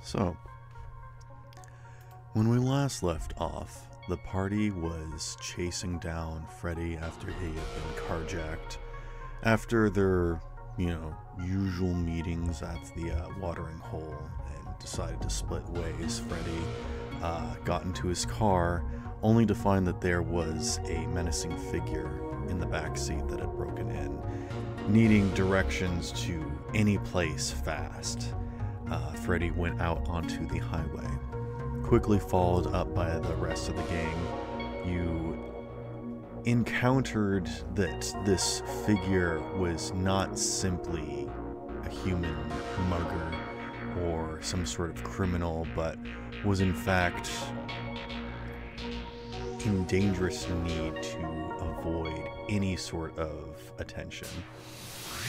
So, when we last left off, the party was chasing down Freddy after he had been carjacked. After their, usual meetings at the watering hole and decided to split ways, Freddy got into his car, only to find that there was a menacing figure in the backseat that had broken in, needing directions to any place fast. Freddy went out onto the highway, quickly followed up by the rest of the gang. You encountered that this figure was not simply a human mugger or some sort of criminal, but was in fact in dangerous need to avoid any sort of attention.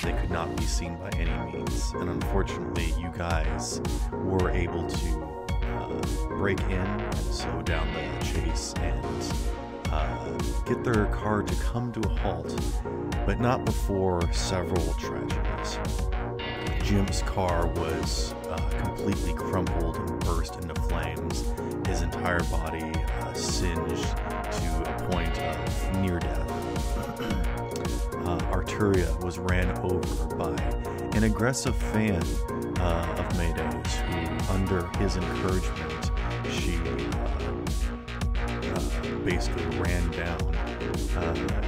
They could not be seen by any means, and unfortunately you guys were able to break in and slow down the chase and get their car to come to a halt, but not before several tragedies. Jim's car was completely crumpled and burst into flames, his entire body singed to a point of near death. Arturia was ran over by an aggressive fan of Mayday's, who, under his encouragement, she basically ran down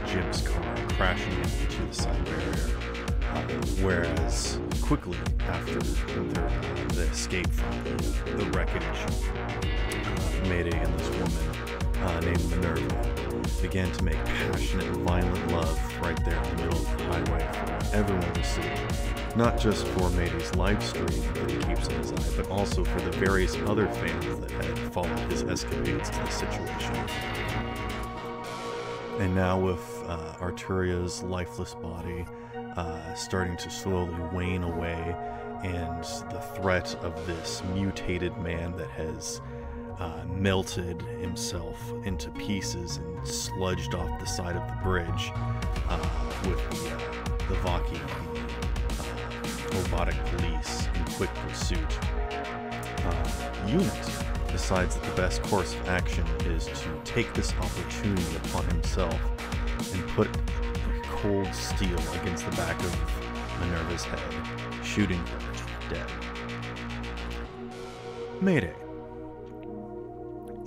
Jim's car, crashing into the side barrier. Whereas quickly after the escape from the wreckage, Mayday and this woman named Minerva began to make passionate, violent love right there in the middle of the highway for everyone to see. Not just for Mayday's live stream that he keeps in his eye, but also for the various other fans that had followed his escapades to the situation. And now with Arturia's lifeless body starting to slowly wane away, and the threat of this mutated man that has melted himself into pieces and sludged off the side of the bridge with the Vaki, the robotic police, in quick pursuit. Unit decides that the best course of action is to take this opportunity upon himself and put cold steel against the back of Minerva's head, shooting her dead. Mayday.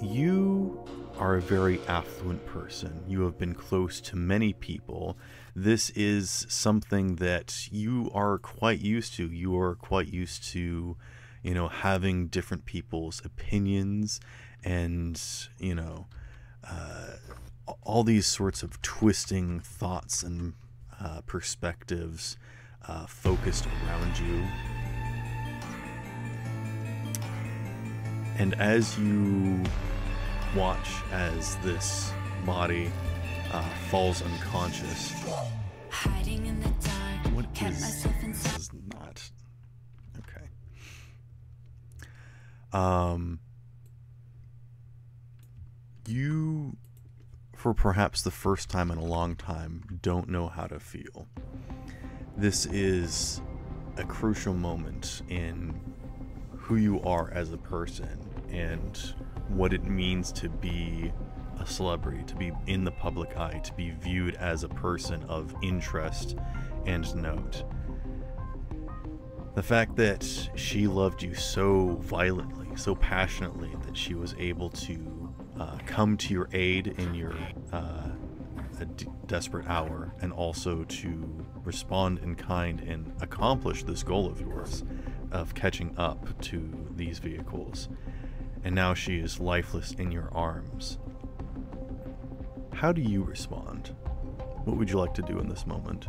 You are a very affluent person. You have been close to many people. This is something that you are quite used to. You are quite used to, having different people's opinions and, all these sorts of twisting thoughts and perspectives focused around you. And as you watch as this body falls unconscious, hiding in the dark, what is this? Is not okay. You, for perhaps the first time in a long time, don't know how to feel. This is a crucial moment in who you are as a person and what it means to be a celebrity, to be in the public eye, to be viewed as a person of interest and note. The fact that she loved you so violently, so passionately, that she was able to come to your aid in your desperate hour, and also to respond in kind and accomplish this goal of yours of catching up to these vehicles. And now she is lifeless in your arms. How do you respond? What would you like to do in this moment?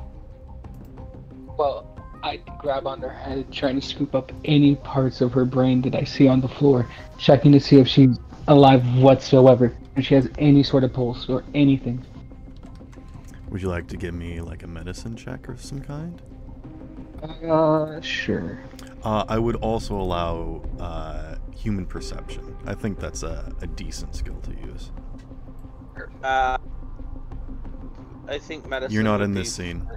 Well, I grab on her head, trying to scoop up any parts of her brain that I see on the floor, checking to see if she's alive whatsoever, if she has any sort of pulse or anything. Would you like to give me like a medicine check of some kind? Sure. I would also allow human perception. I think that's a decent skill to use. I think medicine. You're not in this scene.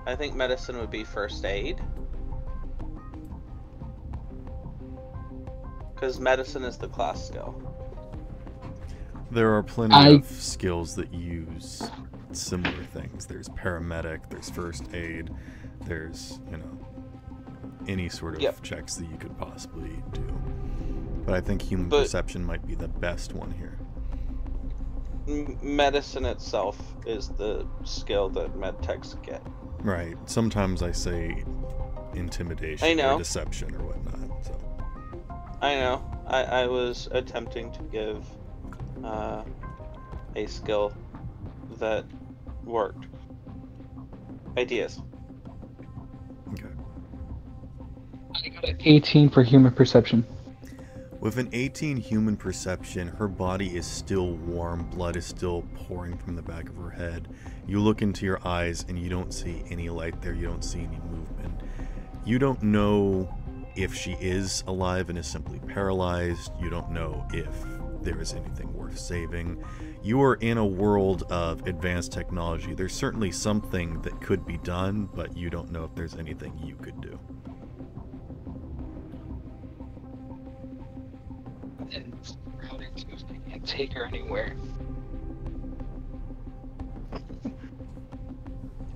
I think medicine would be first aid. Because medicine is the class skill. There are plenty of skills that use similar things. There's paramedic, there's first aid, there's, any sort of checks that you could possibly do. But I think human perception might be the best one here. Medicine itself is the skill that medtechs get. Right. Sometimes I say intimidation or deception or whatnot. So. I know. I was attempting to give a skill that worked. Ideas. Okay. I got an 18 for human perception. With an 18 human perception, her body is still warm, blood is still pouring from the back of her head. You look into your eyes and you don't see any light there, you don't see any movement. You don't know if she is alive and is simply paralyzed. You don't know if there is anything worth saving. You are in a world of advanced technology. There's certainly something that could be done, but you don't know if there's anything you could do. It's crowded too, so I can't take her anywhere.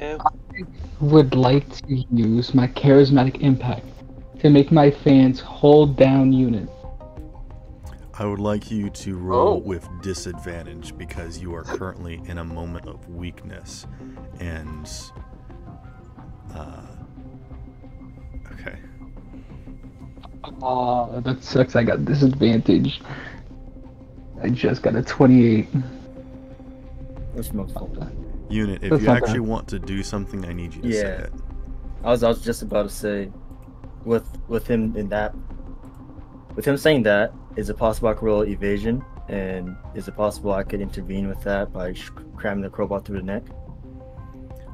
I would like to use my charismatic impact to make my fans hold down units. I would like you to roll with disadvantage because you are currently in a moment of weakness. And, okay. That sucks. I got disadvantage. I just got a 28. That's most fun. Unit, if you actually want to do something, I need you to say it. I was just about to say, with him saying that, is it possible I could roll evasion? And is it possible I could intervene with that by cramming the crowbar through the neck?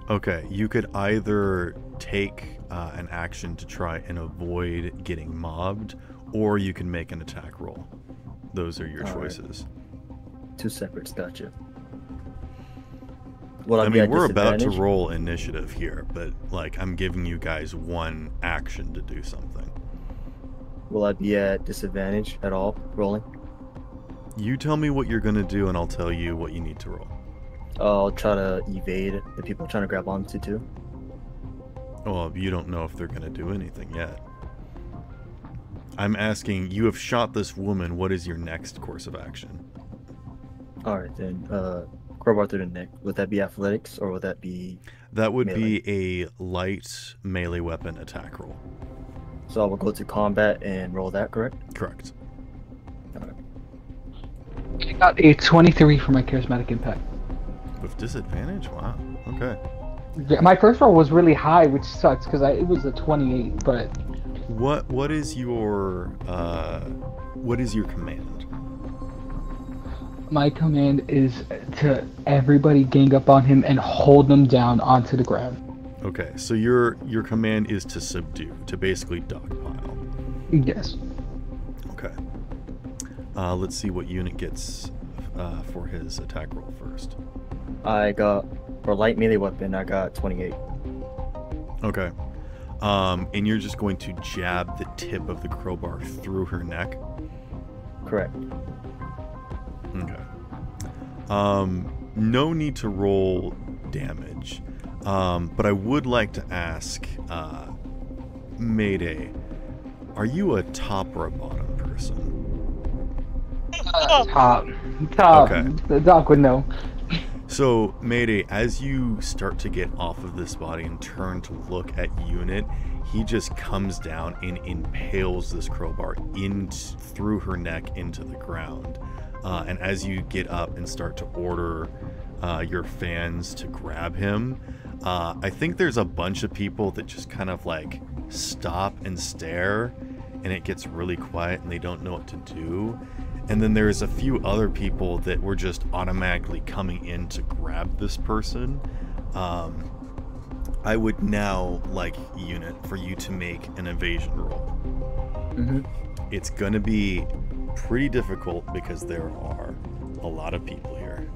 Okay, you could either take an action to try and avoid getting mobbed, or you can make an attack roll. Those are your choices. Right. Two separates, gotcha. I mean, we're about to roll initiative here, but, I'm giving you guys one action to do something. Will I be at disadvantage at all, rolling? You tell me what you're going to do, and I'll tell you what you need to roll. I'll try to evade the people trying to grab onto too. Well, you don't know if they're going to do anything yet. I'm asking, you have shot this woman, what is your next course of action? Alright then, crowbar through the neck. Would that be athletics, or would that be... That would melee? be a light melee weapon attack roll. So I will go to combat and roll that, correct? Correct. Alright. I got a 23 for my charismatic impact. With disadvantage? Wow. Okay. Yeah, my first roll was really high, which sucks because it was a 28. But what is your command? my command is to everybody gang up on him and hold them down onto the ground. Okay, so your command is to subdue, to basically dogpile. Yes. Okay. Let's see what unit gets for his attack roll first. I got, for light melee weapon, I got 28. Okay. And you're just going to jab the tip of the crowbar through her neck? Correct. Okay. No need to roll damage. But I would like to ask, Mayday, are you a top or a bottom person? Top. Okay. The doc would know. So, Mayday, as you start to get off of this body and turn to look at Unit, he just comes down and impales this crowbar through her neck into the ground. And as you get up and start to order your fans to grab him, I think there's a bunch of people that just kind of stop and stare, and it gets really quiet and they don't know what to do. And then there's a few other people that were just automatically coming in to grab this person. I would now like, Unit, for you to make an evasion roll. Mm-hmm. It's going to be pretty difficult because there are a lot of people here.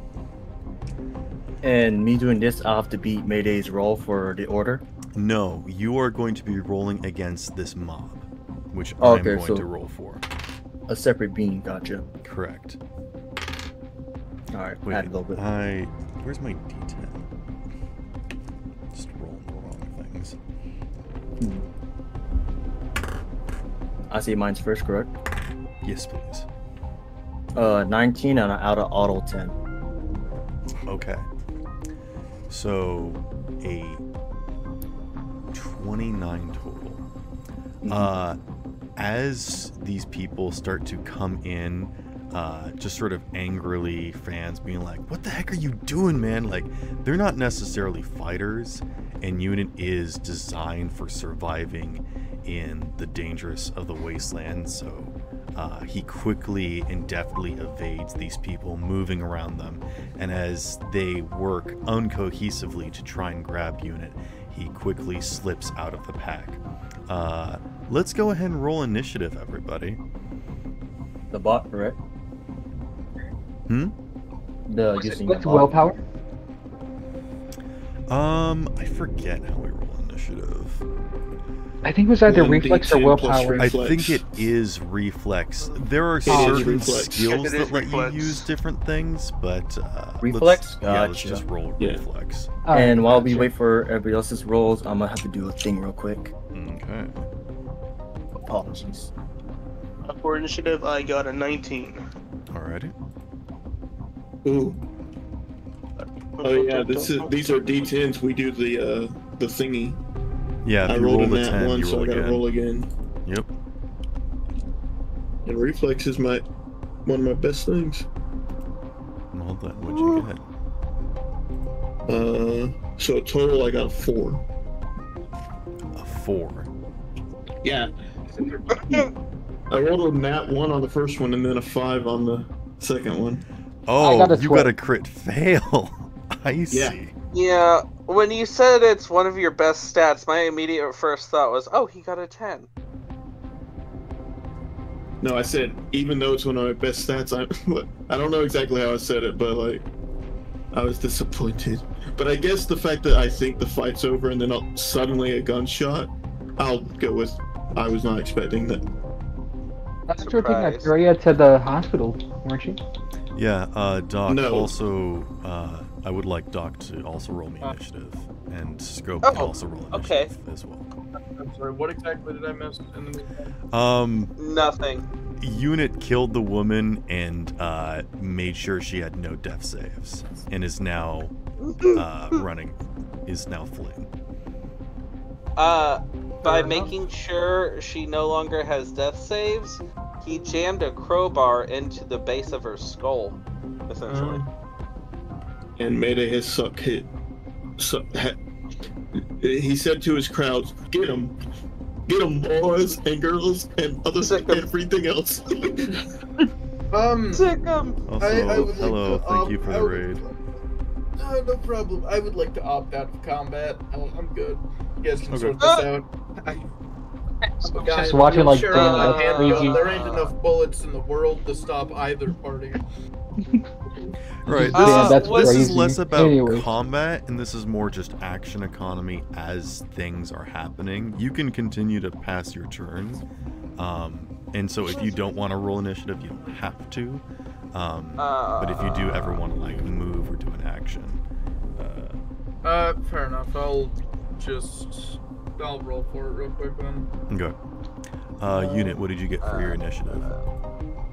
And me doing this, I'll have to beat Mayday's roll for the order? No, you are going to be rolling against this mob, which I'm going to roll for. A separate being, gotcha. Correct. Alright, Wait, add a little bit. where's my D10? Just rolling the wrong things. I see mine's first, correct? Yes, please. 19 and out of auto 10. Okay. So, a 29 total. As these people start to come in, just sort of angrily, fans being like, what the heck are you doing, man? Like, they're not necessarily fighters, and Unit is designed for surviving in the dangerous of the wasteland, so he quickly and deftly evades these people, moving around them, and as they work uncohesively to try and grab Unit, he quickly slips out of the pack. Let's go ahead and roll initiative, everybody. The bot, correct? The using What's the bot. willpower? I forget how we roll initiative. I think it was either 1d10 reflex or plus willpower. reflex. I think it is reflex. There are is certain reflex. skills It that is let reflex. you use different things, but Reflex? let's Gotcha. just roll Yeah. reflex. Alright, And while we gotcha. wait for everybody else's rolls, I'm gonna have to do a thing real quick. Okay. Apologies. For initiative, I got a 19. Alrighty. Ooh. Oh yeah, these are D10s. We do the thingy. Yeah, if I you rolled roll in the that 10, one, you so roll I gotta again. roll again. Yep. And reflex is one of my best things. Well then, what'd you get? So total I got a 4. A 4. Yeah. I rolled a nat 1 on the first one and then a 5 on the second one. Oh, got a you 12. got a crit fail. I see. Yeah. Yeah, when you said it's one of your best stats, my immediate first thought was, oh, he got a 10. No, I said even though it's one of my best stats, I don't know exactly how I said it, but like I was disappointed. But I guess the fact that I think the fight's over and then suddenly a gunshot, I'll go with I was not expecting that. That's true. Taking Surprise. Victoria to the hospital, weren't you? Yeah, Doc, No. also, I would like Doc to also roll me initiative, and Scope Oh, can also roll okay. initiative as well. I'm sorry, what exactly did I miss in the meantime? Nothing. Unit killed the woman and made sure she had no death saves, and is now fleeing. By making sure she no longer has death saves, he jammed a crowbar into the base of her skull, essentially. And Mayday has he said to his crowds, get 'em, boys and girls and everything else. Sick 'em! Also, I would like hello, to thank you for the raid. No problem. I would like to opt out of combat. I'm good. You guys can Okay. sort this out. Just watching, like, sure, Dan, on like, hand, crazy. there ain't enough bullets in the world to stop either party. Right, that's this is crazy. less about Anyway. combat, and this is more just action economy as things are happening. You can continue to pass your turn, and so if you don't want to roll initiative, you don't have to. But if you do ever want to like move or do an action, Fair enough. I'll roll for it real quick then. okay. Unit, what did you get for your initiative?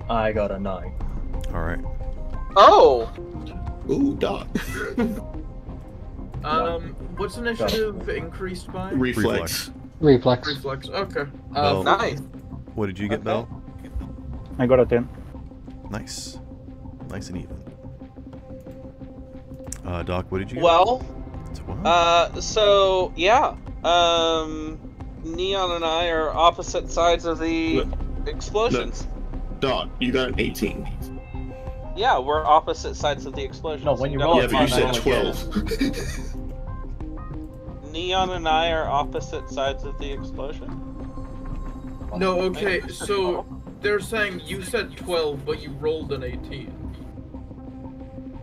I got a 9. All right. Oh! Ooh, Doc. What's initiative increased by? Reflex. Reflex. Reflex. Okay. Well, Nice. What did you get, Okay. Belle? I got a 10. Nice and even. Doc, what did you get? Well, 12? so, yeah. Neon and I are opposite sides of the explosions. Doc, you got an 18. Yeah, we're opposite sides of the explosions. No, when you got roll a Yeah, but you five. said 12. Neon and I are opposite sides of the explosion. No, okay, so they're saying you said 12, but you rolled an 18.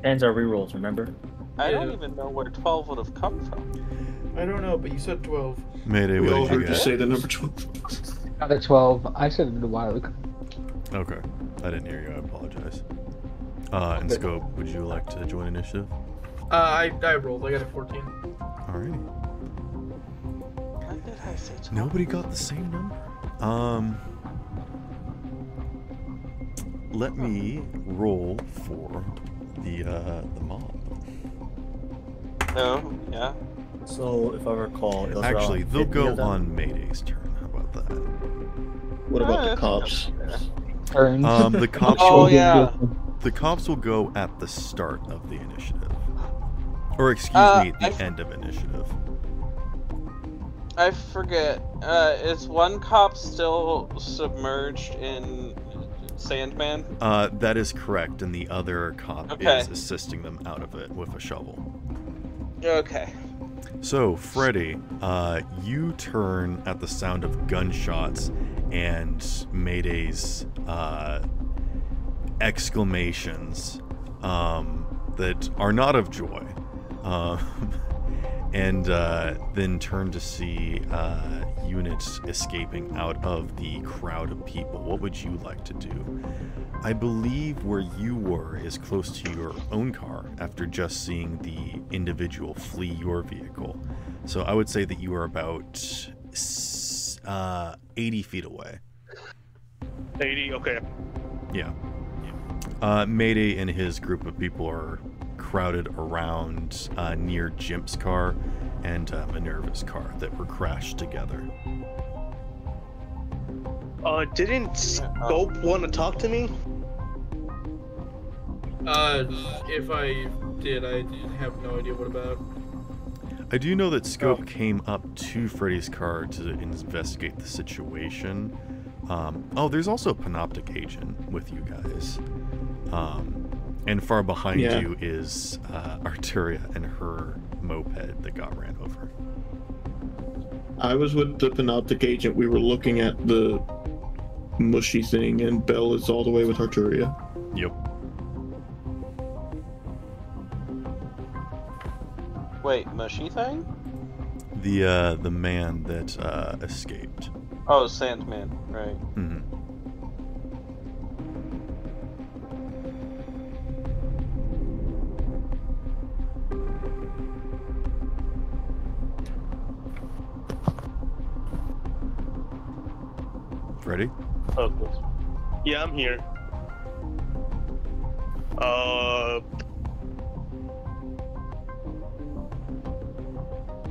Ends are rerolls, remember? I don't Yeah. even know where 12 would have come from. I don't know, but you said 12. Mayday, We all what did you heard you get? say the number 12. Got a 12. I said it a while ago. Okay. I didn't hear you. I apologize. And Scope, would you like to join initiative? I rolled. I got a 14. Alrighty. What did I say? Nobody got the same number. Let me roll for the mob. Oh, yeah. So, if I recall, it was Actually, around they'll 50 go of them. on Mayday's turn. How about that? What about the cops? Turns. The cops. Oh, will, yeah. The cops will go at the start of the initiative, or excuse me, the end of initiative. I forget. Is one cop still submerged in Sandman? That is correct, and the other cop is assisting them out of it with a shovel. Okay. So, Freddy, you turn at the sound of gunshots and Mayday's exclamations that are not of joy, and then turn to see units escaping out of the crowd of people. What would you like to do? I believe where you were is close to your own car after just seeing the individual flee your vehicle. So I would say that you are about 80 feet away. 80, okay. Yeah. Mayday and his group of people are crowded around near Jimp's car and Minerva's car that were crashed together. Didn't Scope want to talk to me? If I did, I have no idea what about. I do know that Scope came up to Freddy's car to investigate the situation. There's also a Panoptic agent with you guys. And far behind you is Arturia and her moped that got ran over. I was with the Panoptic agent. We were looking at the mushy thing, and Belle is all the way with Arturia. Yep. Wait, mushy thing? The man that escaped. Oh, Sandman, right. Mm-hmm. Ready? Okay. Yeah, I'm here.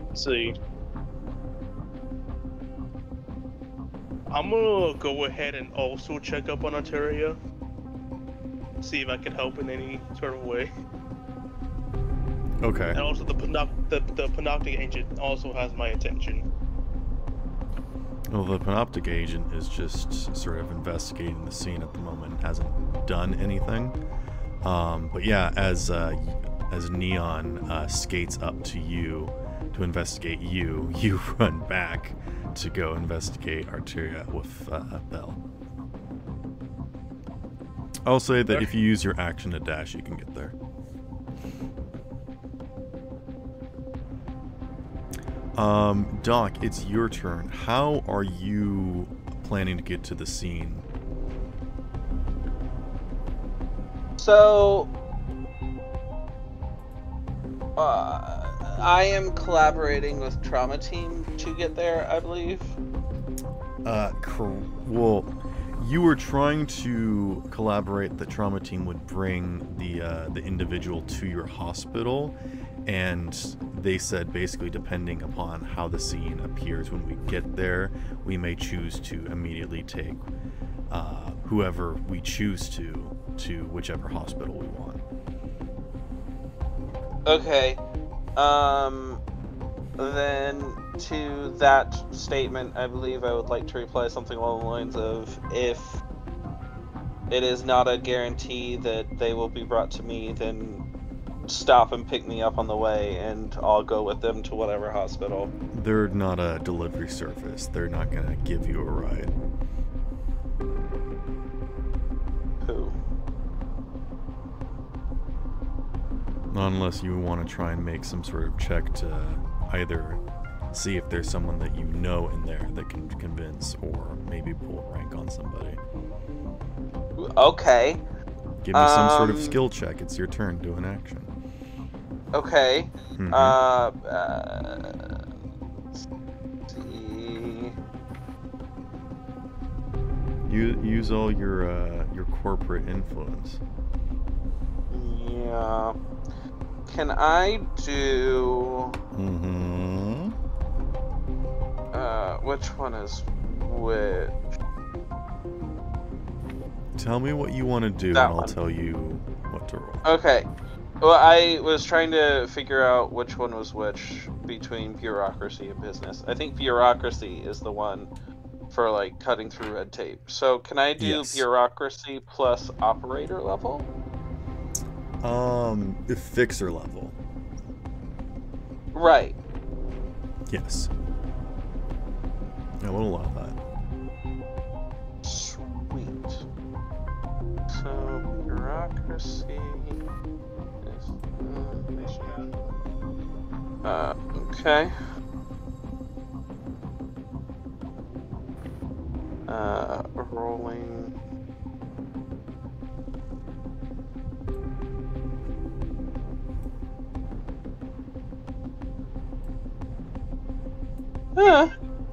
Let's see. I'm gonna go ahead and also check up on Ontario. See if I can help in any sort of way. Okay. And also the Panoptic agent also has my attention. Well, the Panoptic agent is just sort of investigating the scene at the moment, hasn't done anything. But yeah, as Neon skates up to you to investigate you, you run back to go investigate Arturia with Belle. I'll say that if you use your action to dash, you can get there. Doc, it's your turn. How are you planning to get to the scene? So, I am collaborating with Trauma Team to get there, I believe. Well, you were trying to collaborate. The Trauma Team would bring the individual to your hospital, and they said basically depending upon how the scene appears when we get there, we may choose to immediately take whoever we choose to whichever hospital we want. Okay. Then to that statement, I believe I would like to reply something along the lines of, if it is not a guarantee that they will be brought to me, then stop and pick me up on the way, and I'll go with them to whatever hospital. They're not a delivery service. They're not going to give you a ride. Who? Not unless you want to try and make some sort of check to either see if there's someone that you know in there that can convince or maybe pull rank on somebody. Okay. Give me some sort of skill check. It's your turn. Do an action. Okay. Mhm. Let's see. Use all your corporate influence. Yeah. Can I do? Mm-hmm. Which one is which? Tell me what you want to do, That and I'll one. tell you what to roll. Okay. Well, I was trying to figure out which one was which between bureaucracy and business. I think bureaucracy is the one for like cutting through red tape. So can I do Yes. bureaucracy plus operator level? Fixer level. Right. Yes. I will allow that. Sweet. So bureaucracy is okay. Rolling.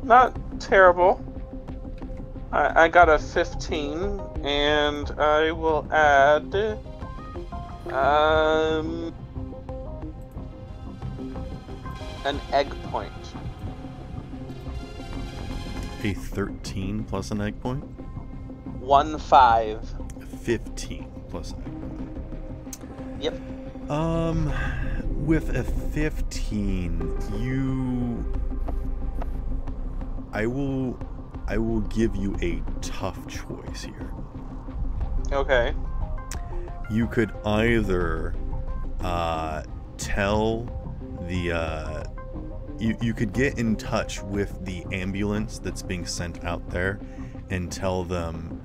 Not terrible. I got a 15, and I will add an egg point. A 13 plus an egg point? 1-5. 15 plus an egg point. Yep. With a 15, I will give you a tough choice here. Okay. You could either tell the you could get in touch with the ambulance that's being sent out there and tell them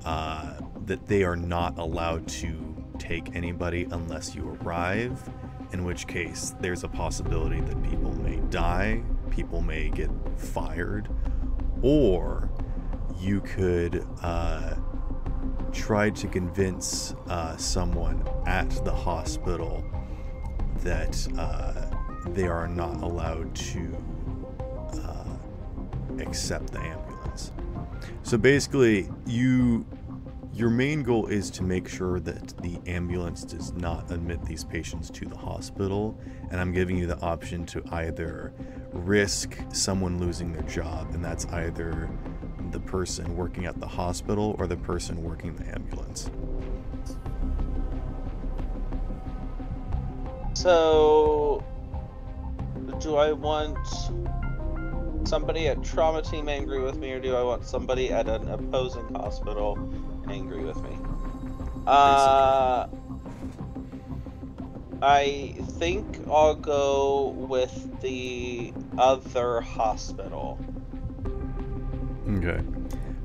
that they are not allowed to take anybody unless you arrive, in which case there's a possibility that people may die, people may get fired, or you could try to convince someone at the hospital that they are not allowed to accept the ambulance. So basically, your main goal is to make sure that the ambulance does not admit these patients to the hospital, and I'm giving you the option to either risk someone losing their job, and that's either the person working at the hospital or the person working the ambulance. So, do I want somebody at trauma team angry with me, or do I want somebody at an opposing hospital angry with me? I think I'll go with the other hospital. Okay.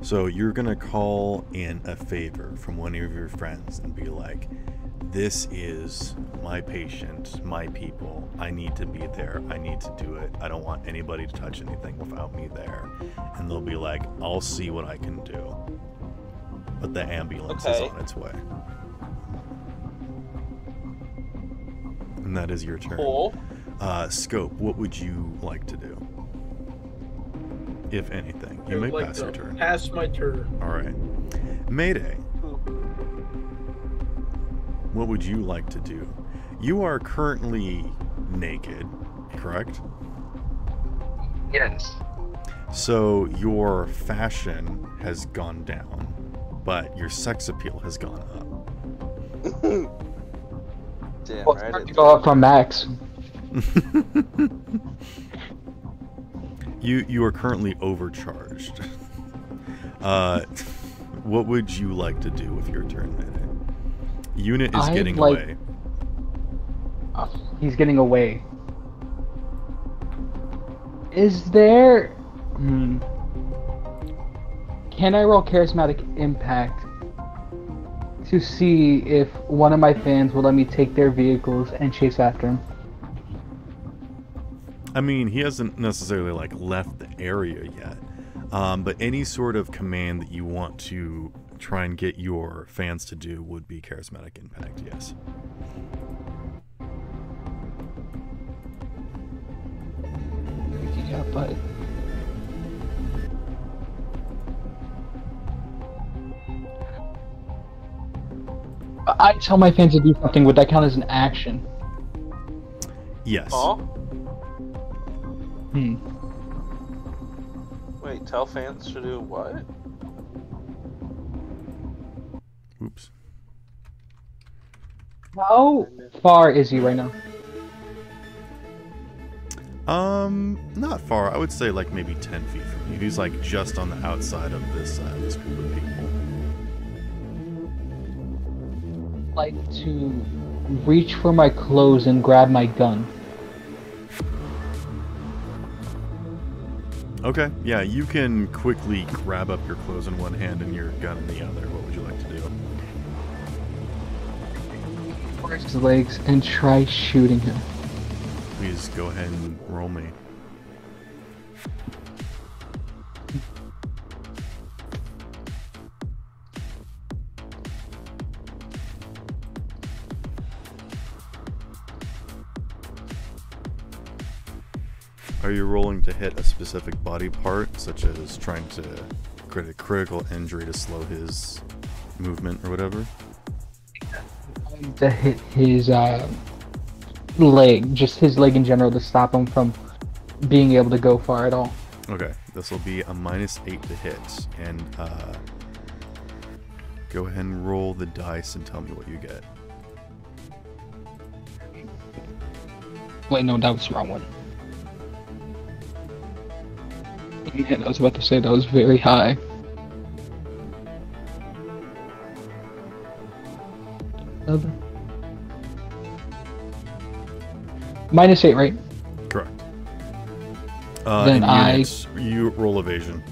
So you're going to call in a favor from one of your friends and be like, this is my patient, my people. I need to be there. I need to do it. I don't want anybody to touch anything without me there. And they'll be like, I'll see what I can do. But the ambulance is on its way. And that is your turn. Cool. Scope, what would you like to do? If anything. You may pass your turn. Pass my turn. Alright. Mayday. What would you like to do? You are currently naked, correct? Yes. So your fashion has gone down, but your sex appeal has gone up. Damn Well, right. it's hard to go up from max. You are currently overcharged. What would you like to do with your turn, Mayday? Unit is getting away. He's getting away. Is there... Can I roll Charismatic Impact to see if one of my fans will let me take their vehicles and chase after him? I mean, he hasn't necessarily like left the area yet, but any sort of command that you want to try and get your fans to do would be charismatic impact. Yes. Yeah, but I tell my fans to do something. Would that count as an action? Yes. Oh? Hmm. Wait, tell fans to do what? Oops. How far is he right now? Not far. I would say like maybe 10 feet from you. He's like just on the outside of this this group of people. Like to reach for my clothes and grab my gun. Okay, yeah, you can quickly grab up your clothes in one hand and your gun in the other. What would you like to do? Break his legs and try shooting him. Please go ahead and roll me. Are you rolling to hit a specific body part, such as trying to create a critical injury to slow his movement or whatever? To hit his leg, just his leg in general, to stop him from being able to go far at all. Okay, this will be a -8 to hit, and go ahead and roll the dice and tell me what you get. Wait, no, that was the wrong one. Yeah, I was about to say that was very high. -8, right? Correct. Then units, you roll evasion.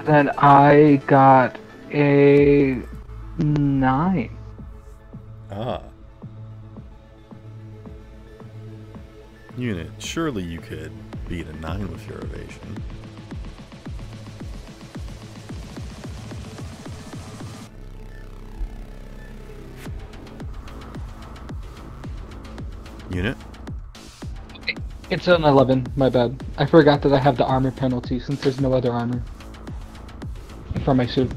Then I got a 9. Ah. Unit, surely you could beat a 9 with your evasion. Unit? It's an 11, my bad. I forgot that I have the armor penalty since there's no other armor for my suit.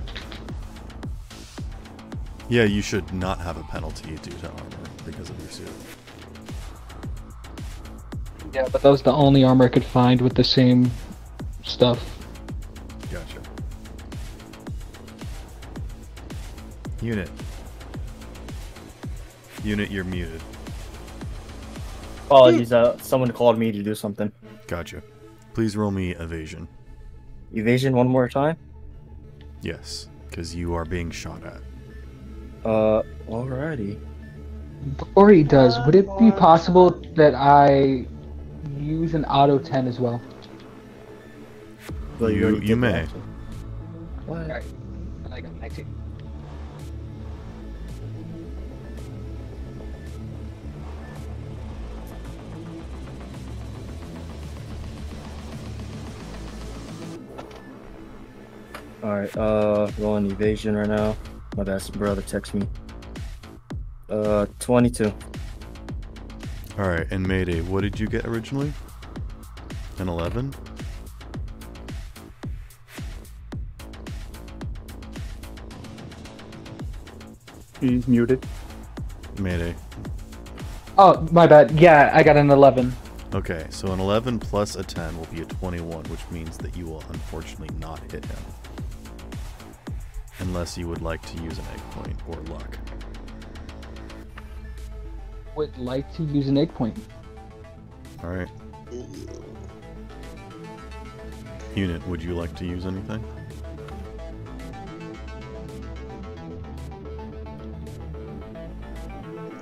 Yeah, you should not have a penalty due to armor because of your suit. Yeah, but that was the only armor I could find with the same stuff. Gotcha. Unit. Unit, you're muted. Apologies, someone called me to do something. Gotcha. Please roll me evasion. Evasion one more time? Yes, because you are being shot at. Alrighty. Before he does, would it be possible that I use an auto 10 as well? Well, You may. What? Alright, I got 19. Alright, rolling evasion right now. My best brother text me. 22. Alright, and Mayday, what did you get originally? An 11? He's muted. Mayday. Oh, my bad. Yeah, I got an 11. Okay, so an 11 plus a 10 will be a 21, which means that you will unfortunately not hit him. Unless you would like to use an egg point or luck. Would like to use an egg point. Alright. Unit, would you like to use anything?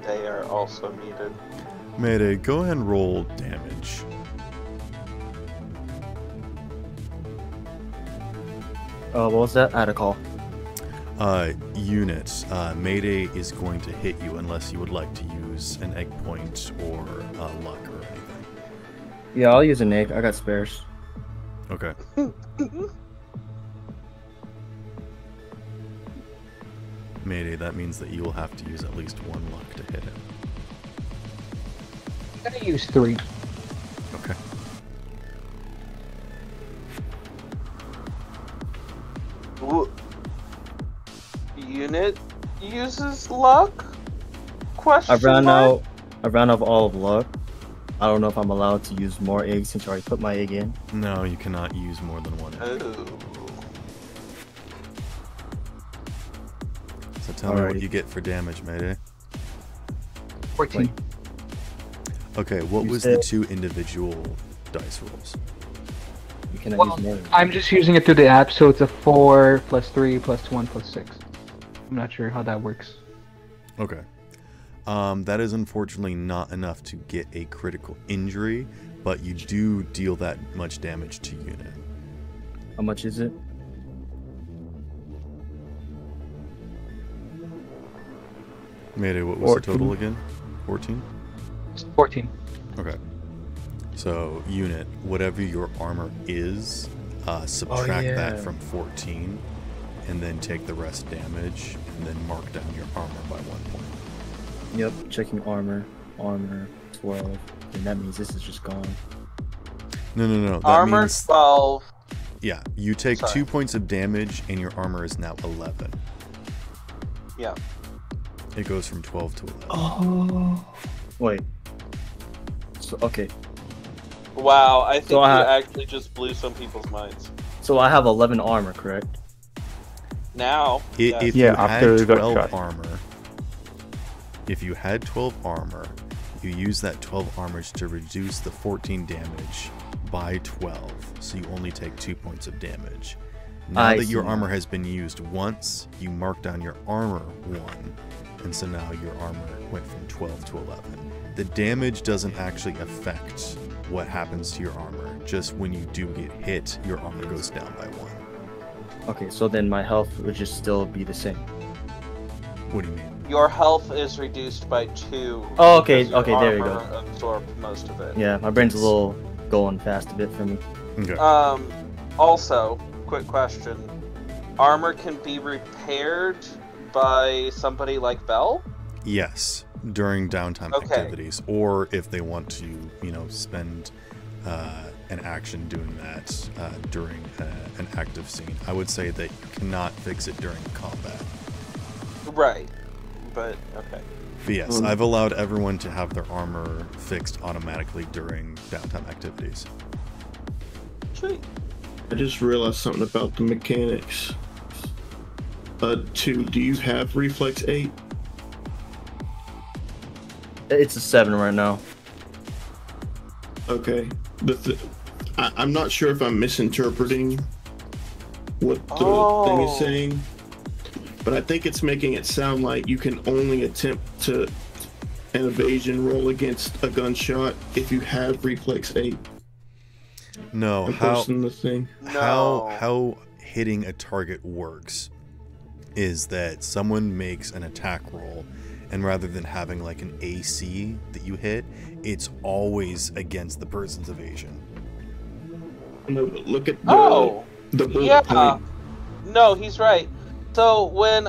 They are also muted. Mayday, go ahead and roll damage. What was that? I had a call. Units. Mayday is going to hit you unless you would like to use an egg point or luck or anything. Yeah, I'll use an egg. I got spares. Okay. Mayday, that means that you will have to use at least one luck to hit it. I'm gonna use 3. Okay. Unit uses luck? Question I ran mark? out of all of luck. I don't know if I'm allowed to use more eggs since I already put my egg in. No, you cannot use more than one egg. Oh. So tell me what Alrighty. you get for damage, Mayday. 14. Wait. Okay, what You was the said- 2 individual dice rolls? You cannot Well, use more. I'm just using it through the app, so it's a 4 plus 3 plus 1 plus 6. I'm not sure how that works. Okay. That is unfortunately not enough to get a critical injury, but you do deal that much damage to unit. How much is it? Mayday, what was the 14. total again? 14? 14. Okay. So, unit, whatever your armor is, subtract that yeah. from 14, and then take the rest damage, and then mark down your armor by 1 point. Yep, checking armor. Armor 12. And that means this is just gone. No. That Armor means, 12. yeah, you take Sorry. 2 points of damage, and your armor is now 11. Yeah. It goes from 12 to 11. Oh. Wait. So, okay. Wow, I think So I you ha- actually just blew some people's minds. So I have 11 armor, correct? Now, yes. If Yeah, you after had the 12 shot. armor, if you had 12 armor, you use that 12 armor to reduce the 14 damage by 12, so you only take 2 points of damage. Now I that your see. armor has been used once, you mark down your armor 1, and so now your armor went from 12 to 11. The damage doesn't actually affect what happens to your armor. Just when you do get hit, your armor goes down by 1. Okay, so then my health would just still be the same. What do you mean? Your health is reduced by 2. Oh, okay, because your okay, there you go. armor absorbed most of it. Yeah, my brain's a little going fast a bit for me. Okay. Also, quick question. Armor can be repaired by somebody like Belle? Yes, during downtime Okay. activities, or if they want to, spend an action doing that during an active scene. I would say that you cannot fix it during combat. Right. But, okay. But yes, I've allowed everyone to have their armor fixed automatically during downtime activities. Sweet. I just realized something about the mechanics. 2, do you have reflex 8? It's a 7 right now. Okay. I'm not sure if I'm misinterpreting what the thing is saying, but I think it's making it sound like you can only attempt to an evasion roll against a gunshot if you have reflex 8. No, I'm posting the thing. No. how hitting a target works is that someone makes an attack roll, and rather than having like an AC that you hit, it's always against the person's evasion. No, look at the, Oh! the bullet Yeah. point. No, he's right. So when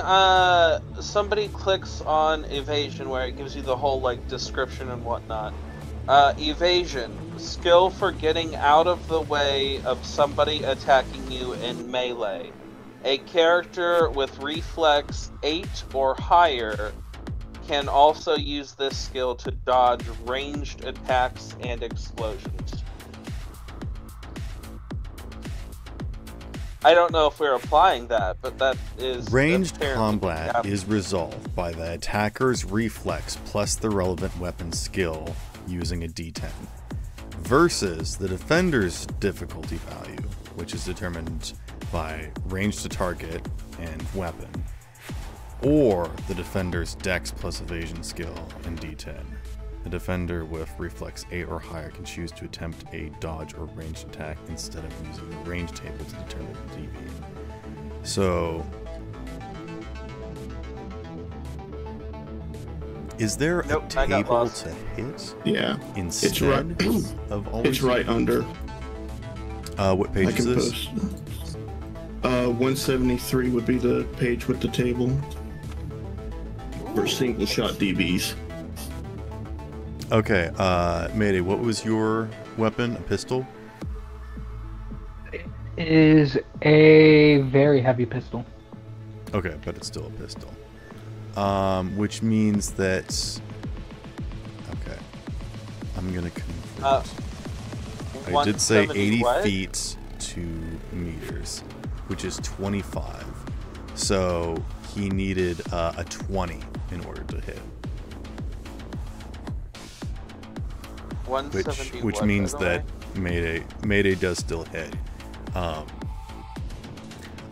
somebody clicks on evasion, where it gives you the whole like description and whatnot, evasion, skill for getting out of the way of somebody attacking you in melee. A character with reflex 8 or higher can also use this skill to dodge ranged attacks and explosions. I don't know if we're applying that, but that is Ranged apparently combat happening. is resolved by the attacker's reflex plus the relevant weapon skill using a D10, versus the defender's difficulty value, which is determined by range to target and weapon, or the defender's dex plus evasion skill and D10. The defender with reflex 8 or higher can choose to attempt a dodge or ranged attack instead of using the range table to determine the DV. So, Is there Nope, a I got table lost. to hit Yeah. instead It's right. of always? It's right under. What page I is can this? post. 173 would be the page with the table for single shot DBs. Okay, Mayday, what was your weapon? A pistol? It is a very heavy pistol. Okay, but it's still a pistol. Which means that... Okay. I'm gonna convert. I did say 80 what? feet to meters, which is 25. So he needed a 20 in order to hit. Which what, means by the that Mayday does still hit.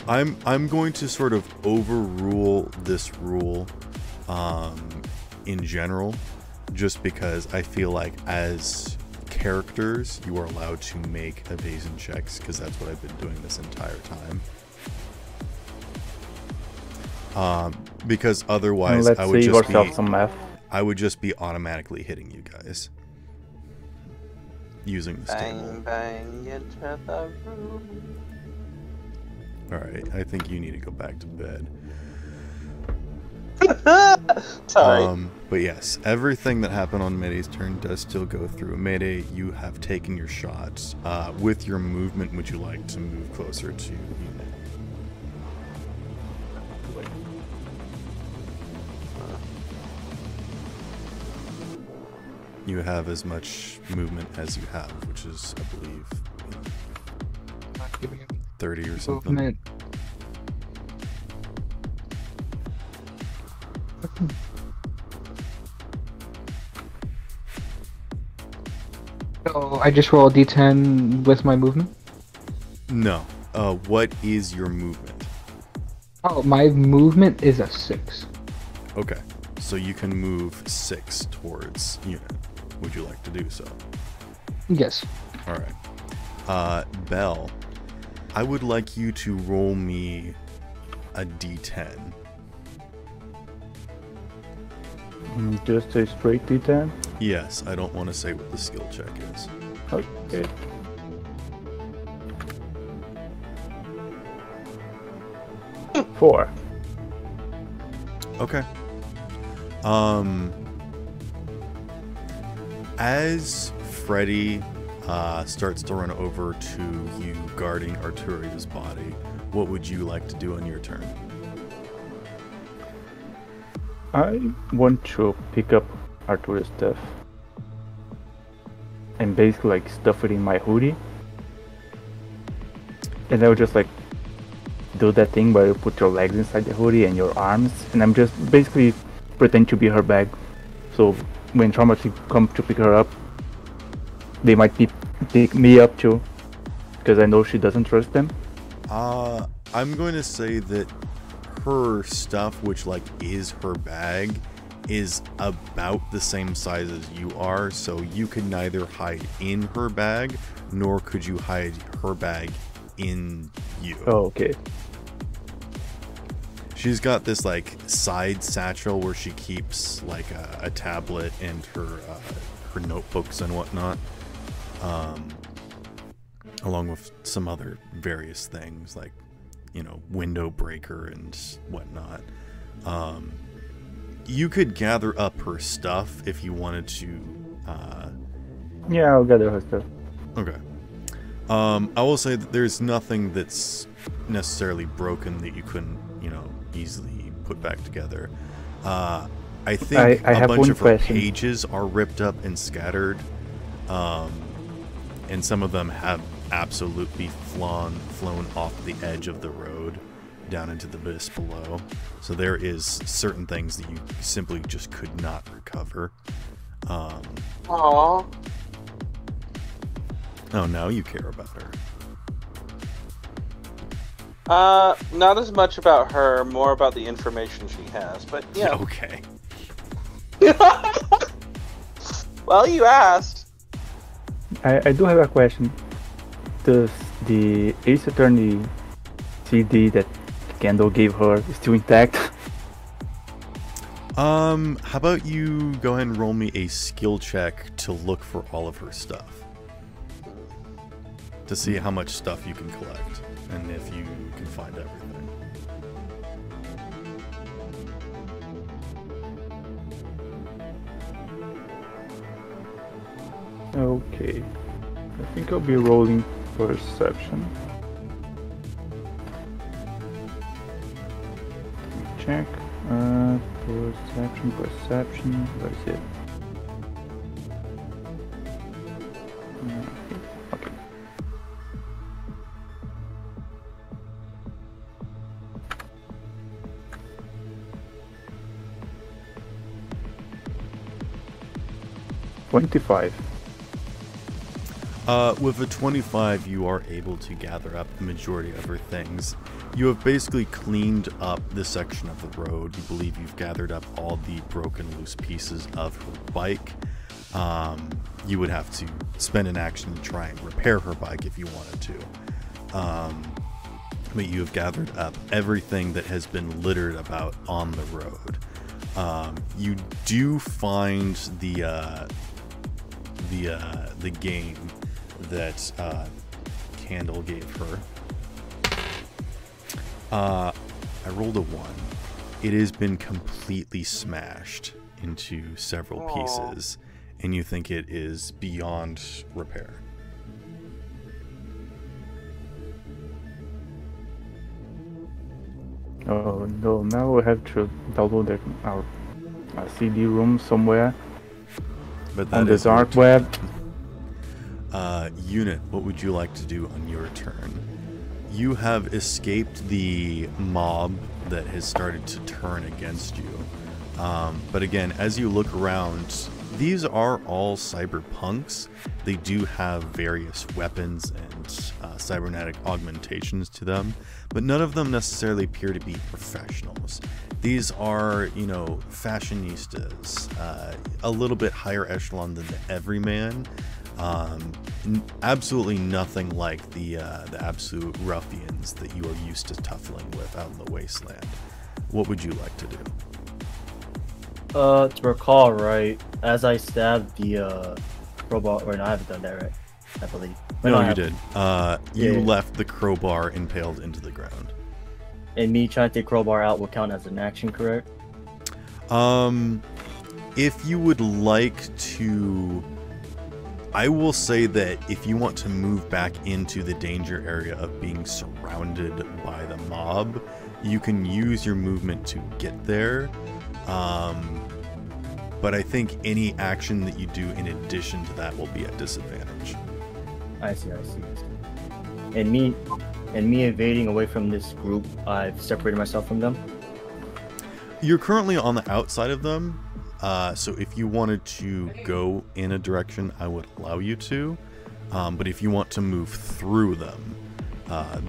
I'm going to sort of overrule this rule in general, just because I feel like as characters you are allowed to make evasion checks, because that's what I've been doing this entire time. Because otherwise Let's I would save just ourselves be some math. I would just be automatically hitting you guys using this table. Bang, bang into the room. Alright, I think you need to go back to bed. Sorry. But yes, everything that happened on Mayday's turn does still go through. Mayday, you have taken your shots. With your movement, would you like to move closer to unit? You have as much movement as you have, which is, I believe, 30 or something. Movement. So I just roll a d10 with my movement? No. What is your movement? Oh, my movement is a 6. Okay. So you can move 6 towards unit. Would you like to do so? Yes. Alright. Belle, I would like you to roll me a d10. Just a straight D10. Yes, I don't want to say what the skill check is. Okay. Four. Okay. As Freddy starts to run over to you guarding Arturia's body, what would you like to do on your turn? I want to pick up Arturia's stuff and basically like stuff it in my hoodie, and I would just like do that thing where you put your legs inside the hoodie and your arms, and I'm just basically pretend to be her bag, so when traumatized come to pick her up, they might pick me up too, because I know she doesn't trust them. I'm going to say that her stuff, which like is her bag, is about the same size as you are, so you can neither hide in her bag nor could you hide her bag in you. Oh, okay. She's got this like side satchel where she keeps like a tablet and her notebooks and whatnot, along with some other various things like, you know, window breaker and whatnot. You could gather up her stuff if you wanted to. Yeah, I'll gather her stuff. Okay. I will say that there's nothing that's necessarily broken that you couldn't, you know, easily put back together. I think I a have bunch one of her question. pages are ripped up and scattered, and some of them have absolutely flown off the edge of the road down into the abyss below. So there is certain things that you simply just could not recover. Aww. Oh, now you care about her. Not as much about her, more about the information she has, but yeah. Okay. Well, you asked. I do have a question. Does the Ace Attorney CD that Kendall gave her still intact? How about you go ahead and roll me a skill check to look for all of her stuff. To see how much stuff you can collect, and if you can find everything. Okay. I think I'll be rolling perception. Check. Perception. Where's it? Okay. $25. With a 25, you are able to gather up the majority of her things. You have basically cleaned up this section of the road. You believe you've gathered up all the broken, loose pieces of her bike. You would have to spend an action to try and repair her bike if you wanted to. But you have gathered up everything that has been littered about on the road. You do find the game that Candle gave her. I rolled a 1. It has been completely smashed into several pieces, and you think it is beyond repair. Oh no, now we have to download our CD-ROM somewhere But that on the is dark web. Unit, what would you like to do on your turn? You have escaped the mob that has started to turn against you. But again, as you look around, these are all cyberpunks. They do have various weapons and cybernetic augmentations to them, but none of them necessarily appear to be professionals. These are, you know, fashionistas, a little bit higher echelon than the everyman. Absolutely nothing like the absolute ruffians that you are used to tuffling with out in the wasteland. What would you like to do? To recall right, as I stabbed the robot, or no, I haven't done that right, I believe. No, you did. You left the crowbar impaled into the ground. And me trying to take crowbar out will count as an action, correct? If you would like to, I will say that if you want to move back into the danger area of being surrounded by the mob, you can use your movement to get there. But I think any action that you do in addition to that will be at disadvantage. I see. And me evading away from this group, I've separated myself from them. You're currently on the outside of them, so if you wanted to go in a direction, I would allow you to. But if you want to move through them,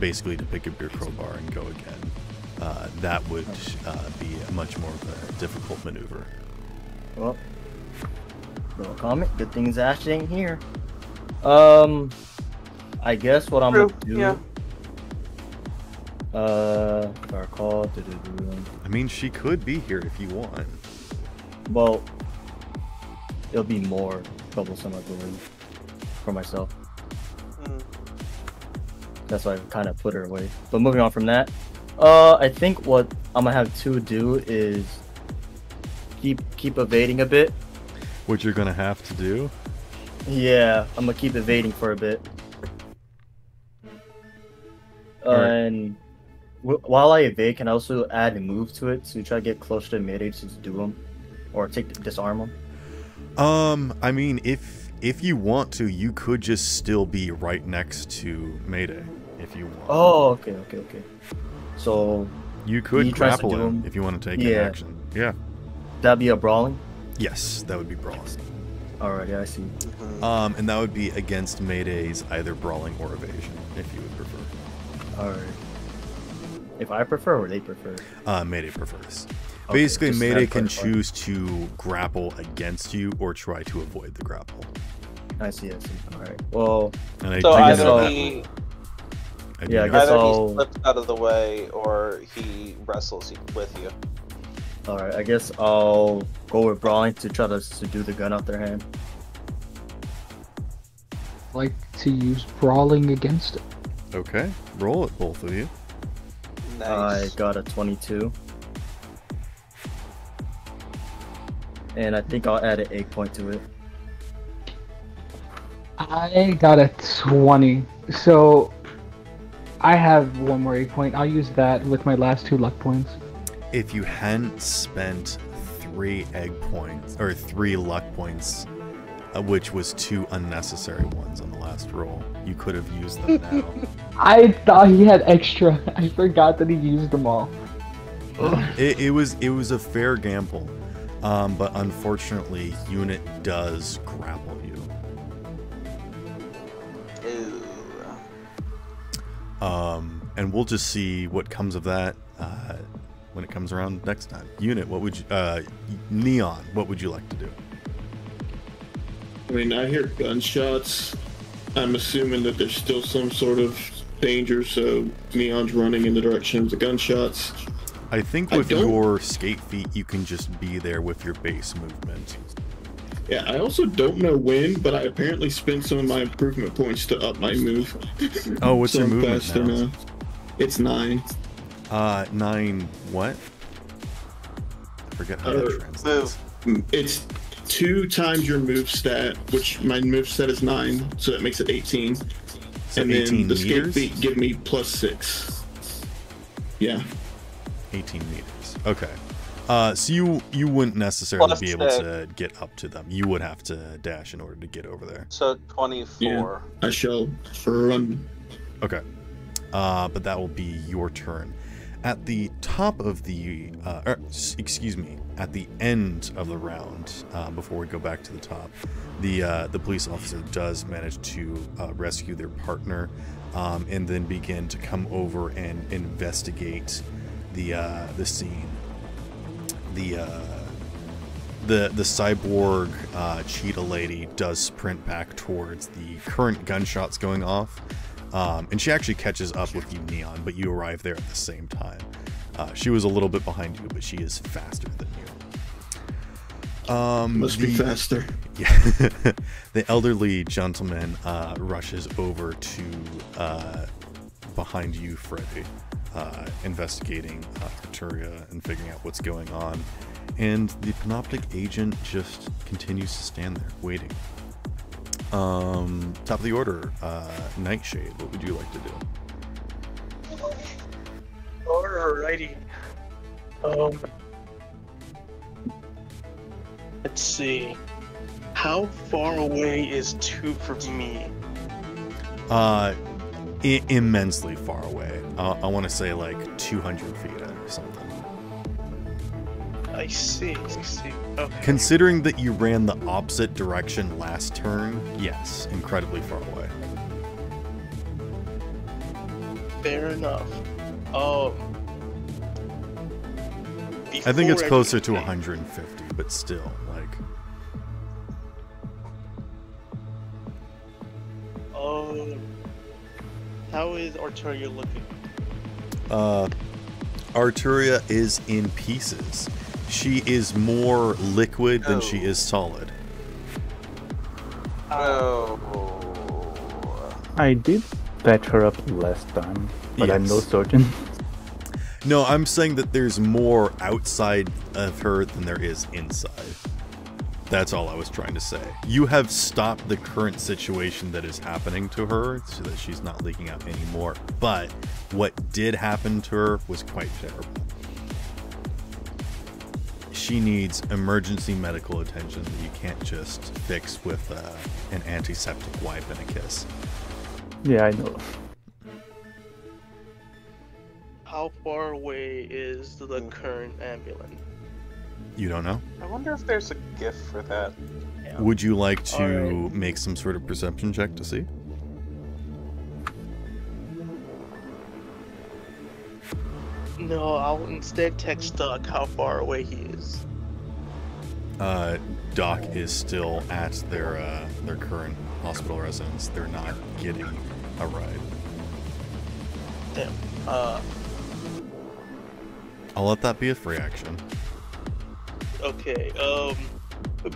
basically to pick up your crowbar and go again, that would be a much more of a difficult maneuver. Well, little comment. Good thing Ash ain't here. I guess what I'm gonna do. Yeah. Our call. I mean, she could be here if you want. Well, it'll be more troublesome, I believe, for myself. That's why I kind of put her away. But moving on from that, I think what I'm gonna have to do is keep evading a bit. What you're gonna have to do? Yeah, I'm gonna keep evading for a bit. And while I evade, can I also add a move to it to try to get closer to Mayday to do them, or disarm them? I mean, if you want to, you could just still be right next to Mayday if you want. Oh, okay. So you could grapple him if you want to take an action. Yeah. That'd be a brawling? Yes, that would be brawling. Alright, I see. And that would be against Mayday's either brawling or evasion, if you would prefer. Alright. If I prefer or they prefer? Mayday prefers. Okay, Basically, Mayday can choose to grapple against you or try to avoid the grapple. I see. Alright. Well, and so I guess either he I guess either I'll he slips out of the way or he wrestles with you. Alright, I guess I'll go with brawling to try to subdue the gun out their hand. Like to use brawling against it. Okay, roll it, both of you. Nice. I got a 22. And I think I'll add an egg point to it. I got a 20. So I have one more 8 point. I'll use that with my last 2 luck points. If you hadn't spent 3 egg points, or 3 luck points, which was 2 unnecessary ones on the last roll, you could have used them now. I thought he had extra. I forgot that he used them all. It was a fair gamble, but unfortunately, Unit does grapple you. Ew. And we'll just see what comes of that when it comes around next time. Unit, what would you, Neon, what would you like to do? I mean, I hear gunshots. I'm assuming that there's still some sort of danger, so Neon's running in the direction of the gunshots. I think with your skate feet, you can just be there with your base movement. Yeah, I also don't know when, but I apparently spent some of my improvement points to up my move. Oh, what's your I'm movement faster now? It's 9. 9 what? I forget how that translates. It's 2 times your move stat, which my move stat is 9, so that makes it 18. So and 18 then the meters? skate feet give me plus 6. Yeah. 18 meters. Okay. So you wouldn't necessarily Plus be able six. to get up to them. You would have to dash in order to get over there. So 24. Yeah. I shall run. Okay. But that will be your turn. At the top of the, excuse me, at the end of the round, before we go back to the top, the police officer does manage to rescue their partner, and then begin to come over and investigate the scene. The cyborg cheetah lady does sprint back towards the current gunshots going off. And she actually catches up with you, Neon, but you arrive there at the same time. She was a little bit behind you, but she is faster than you. Must be faster. Yeah. The elderly gentleman rushes over to behind you, Freddy, investigating Arturia and figuring out what's going on. And the Panoptic agent just continues to stand there, waiting. Top of the order, Nightshade, what would you like to do? Alrighty. Let's see. How far away is 2 from me? Immensely far away. I want to say like 200 feet or something. I see. Okay. Considering that you ran the opposite direction last turn, yes, incredibly far away. Fair enough. I think it's before closer to everything- 150, but still, like... How is Arturia looking? Arturia is in pieces. She is more liquid than she is solid. Oh. I did patch her up last time, but I'm no Yes. surgeon. No, I'm saying that there's more outside of her than there is inside. That's all I was trying to say. You have stopped the current situation that is happening to her so that she's not leaking out anymore. But what did happen to her was quite terrible. She needs emergency medical attention that you can't just fix with an antiseptic wipe and a kiss. Yeah, I know. How far away is the current ambulance? You don't know? I wonder if there's a gift for that. Would you like to Alright. make some sort of perception check to see? No, I'll instead text Doug how far away he is. Doc is still at their current hospital residence. They're not getting a ride. Damn. I'll let that be a free action. Okay.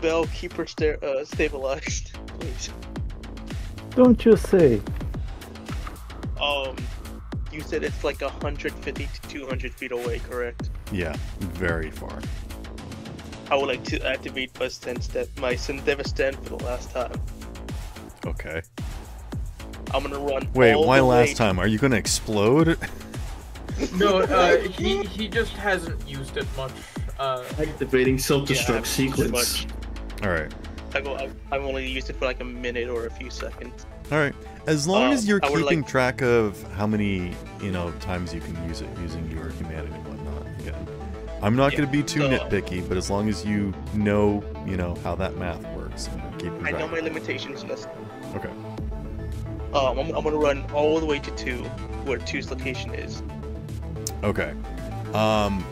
Bell, keep her stabilized, please. Don't you say? You said it's like 150 to 200 feet away, correct? Yeah, very far. I would like to activate my Endeavor stand for the last time. Okay. I'm gonna run. Wait, all why the last way- time? Are you gonna explode? No, he just hasn't used it much. Activating self-destruct Yeah, sequence. Alright. I've only used it for like a minute or a few seconds. Alright. As long as you're I would keeping like- track of how many, times you can use it using your humanity and whatnot. Again, I'm not Yeah, going to be too so- nitpicky, but as long as you know, how that math works and keep I track. know my limitations. Yes. Okay. I'm gonna run all the way to 2, where 2's location is. Okay.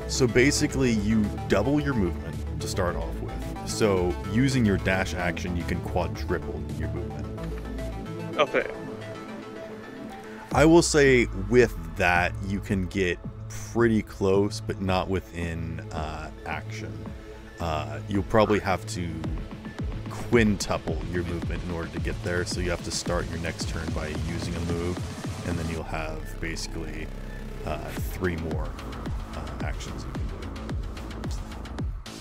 So basically, you double your movement to start off with. So using your dash action, you can quadruple your movement. Okay. I will say with that, you can get pretty close, but not within action. You'll probably have to quintuple your movement in order to get there, so you have to start your next turn by using a move, and then you'll have basically 3 more actions you can do.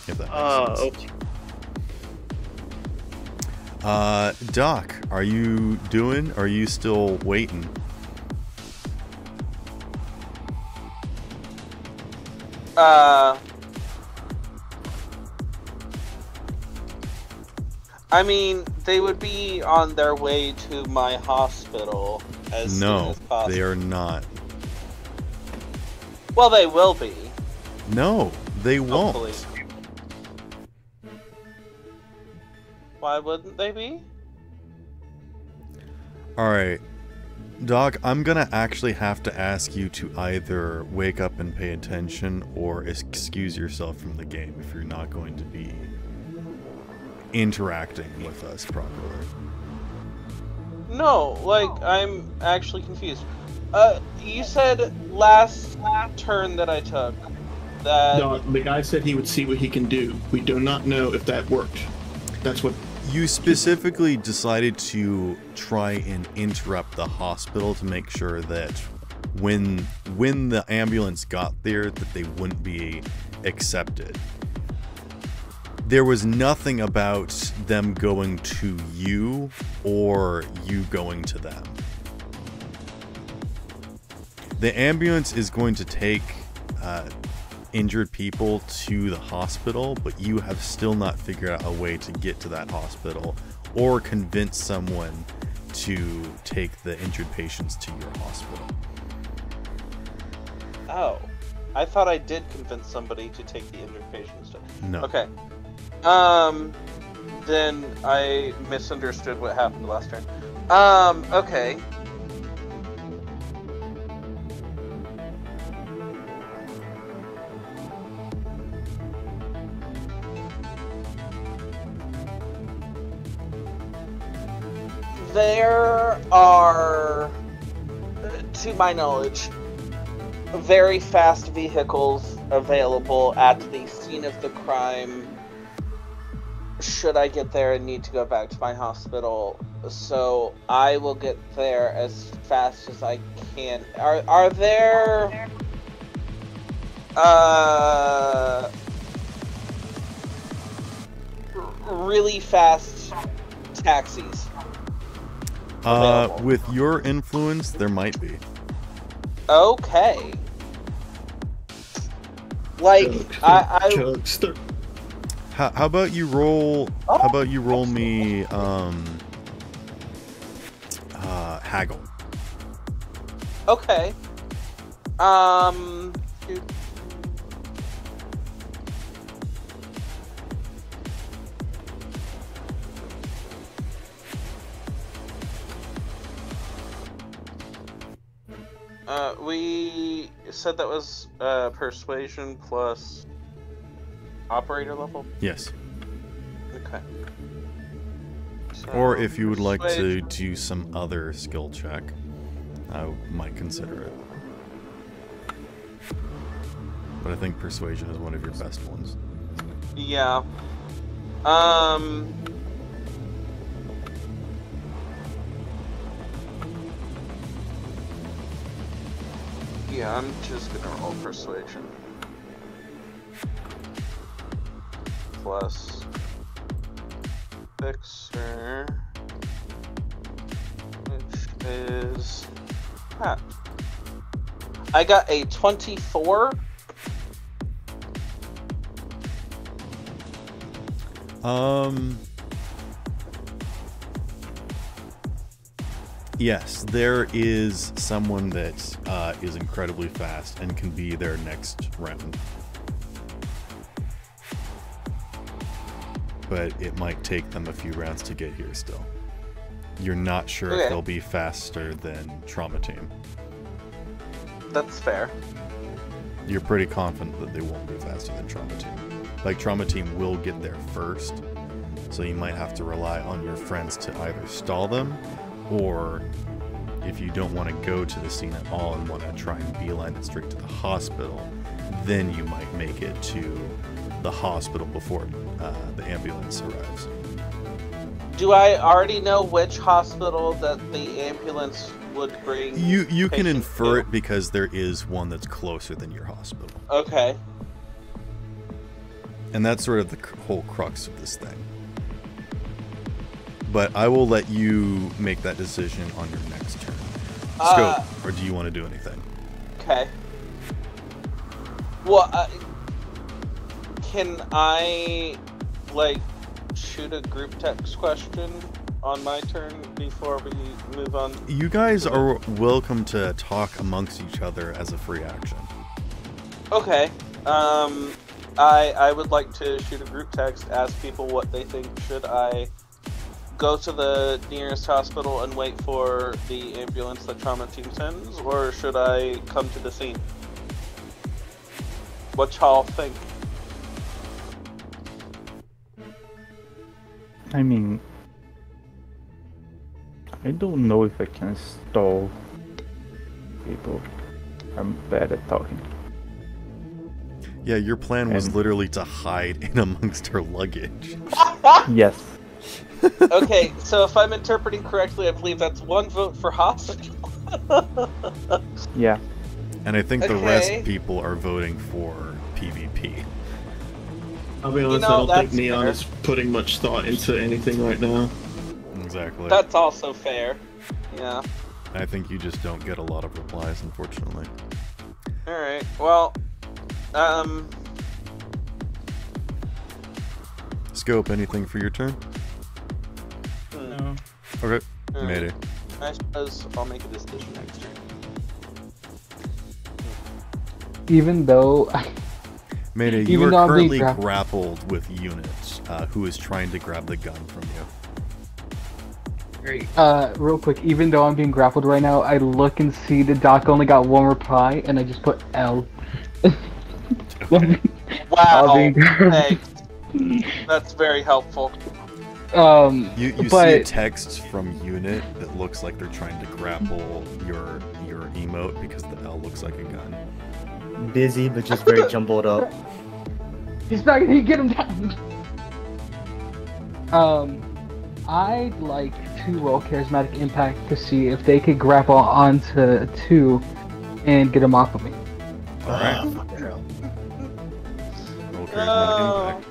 If that makes sense. Okay. Doc, are you doing? Or are you still waiting? I mean, they would be on their way to my hospital as soon No, as possible. they are not. Well, they will be. No, they won't. Hopefully. Why wouldn't they be? Alright. Doc, I'm gonna actually have to ask you to either wake up and pay attention or excuse yourself from the game if you're not going to be interacting with us properly. No, like, I'm actually confused. You said last turn that I took that... No, the guy said he would see what he can do. We do not know if that worked. That's what... You specifically decided to try and interrupt the hospital to make sure that when the ambulance got there that they wouldn't be accepted. There was nothing about them going to you or you going to them. The ambulance is going to take injured people to the hospital, but you have still not figured out a way to get to that hospital or convince someone to take the injured patients to your hospital. Oh. I thought I did convince somebody to take the injured patients to... No. Okay. Then I misunderstood what happened last turn. Okay. There are, to my knowledge, very fast vehicles available at the scene of the crime should I get there and need to go back to my hospital. So I will get there as fast as I can. Are there really fast taxis available? With your influence, there might be. Okay. Like Chugster. How about you roll? Oh, How about you roll me haggle? Okay. We said that was persuasion plus operator level? Yes. Okay. So, Or if you would like to persuasion- do some other skill check, I might consider it. But I think persuasion is one of your best ones. Yeah. Yeah, I'm just gonna roll persuasion. Plus Fixer, which is I got a 24. Yes, there is someone that is incredibly fast and can be there next round. But it might take them a few rounds to get here still. You're not sure if they'll be faster than Trauma Team. That's fair. You're pretty confident that they won't be faster than Trauma Team. Like, Trauma Team will get there first, so you might have to rely on your friends to either stall them, or if you don't want to go to the scene at all and want to try and beeline it straight to the hospital, then you might make it to the hospital before the ambulance arrives. Do I already know which hospital that the ambulance would bring? You can patients infer to? it because there is one that's closer than your hospital. Okay. And that's sort of the whole crux of this thing. But I will let you make that decision on your next turn. Scope, or do you want to do anything? Okay. Well, can I, like, shoot a group text question on my turn before we move on? You guys are welcome to talk amongst each other as a free action. Okay. I would like to shoot a group text, ask people what they think. Should I go to the nearest hospital and wait for the ambulance that Trauma Team sends, or should I come to the scene? What y'all think? I mean, I don't know if I can stall people. I'm bad at talking. Yeah, your plan was literally to hide in amongst her luggage. Yes. Okay, so if I'm interpreting correctly, I believe that's one vote for hospital. Yeah. And I think the rest people are voting for PvP. I'll be honest, I don't think Neon is putting much thought into anything right now. Exactly. That's also fair. Yeah. I think you just don't get a lot of replies, unfortunately. Alright, well, Scope, anything for your turn? No. Okay. Alright. Mayday. I suppose I'll make a decision next turn. Even though Mayday, you are currently grappled with units who is trying to grab the gun from you. Great. Real quick, even though I'm being grappled right now, I look and see the doc only got one reply, and I just put L. Wow. Thanks. That's very helpful. You see a text from unit that looks like they're trying to grapple your emote because the L looks like a gun. Busy, but just very jumbled up. He's back. He get him down. I'd like to roll charismatic impact to see if they could grapple onto 2 and get him off of me. All right. Roll charismatic impact.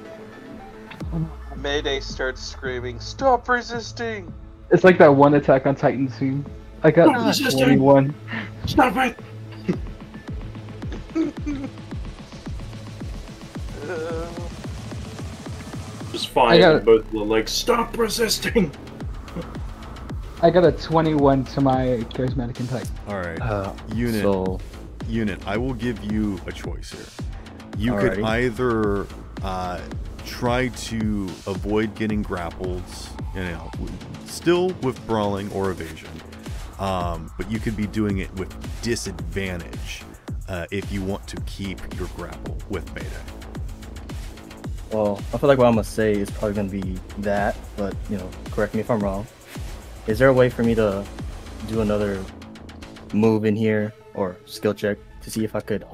Mayday starts screaming, "Stop resisting!" It's like that one attack on Titan scene. I got 21. Stop it! Just fine. Both like, stop resisting! I got a 21 to my charismatic impact. Alright. Unit, I will give you a choice here. You could either try to avoid getting grappled, still with brawling or evasion, but you could be doing it with disadvantage if you want to keep your grapple with Mayday. Well, I feel like what I'm gonna say is probably gonna be that, but correct me if I'm wrong. Is there a way for me to do another move in here or skill check to see if I could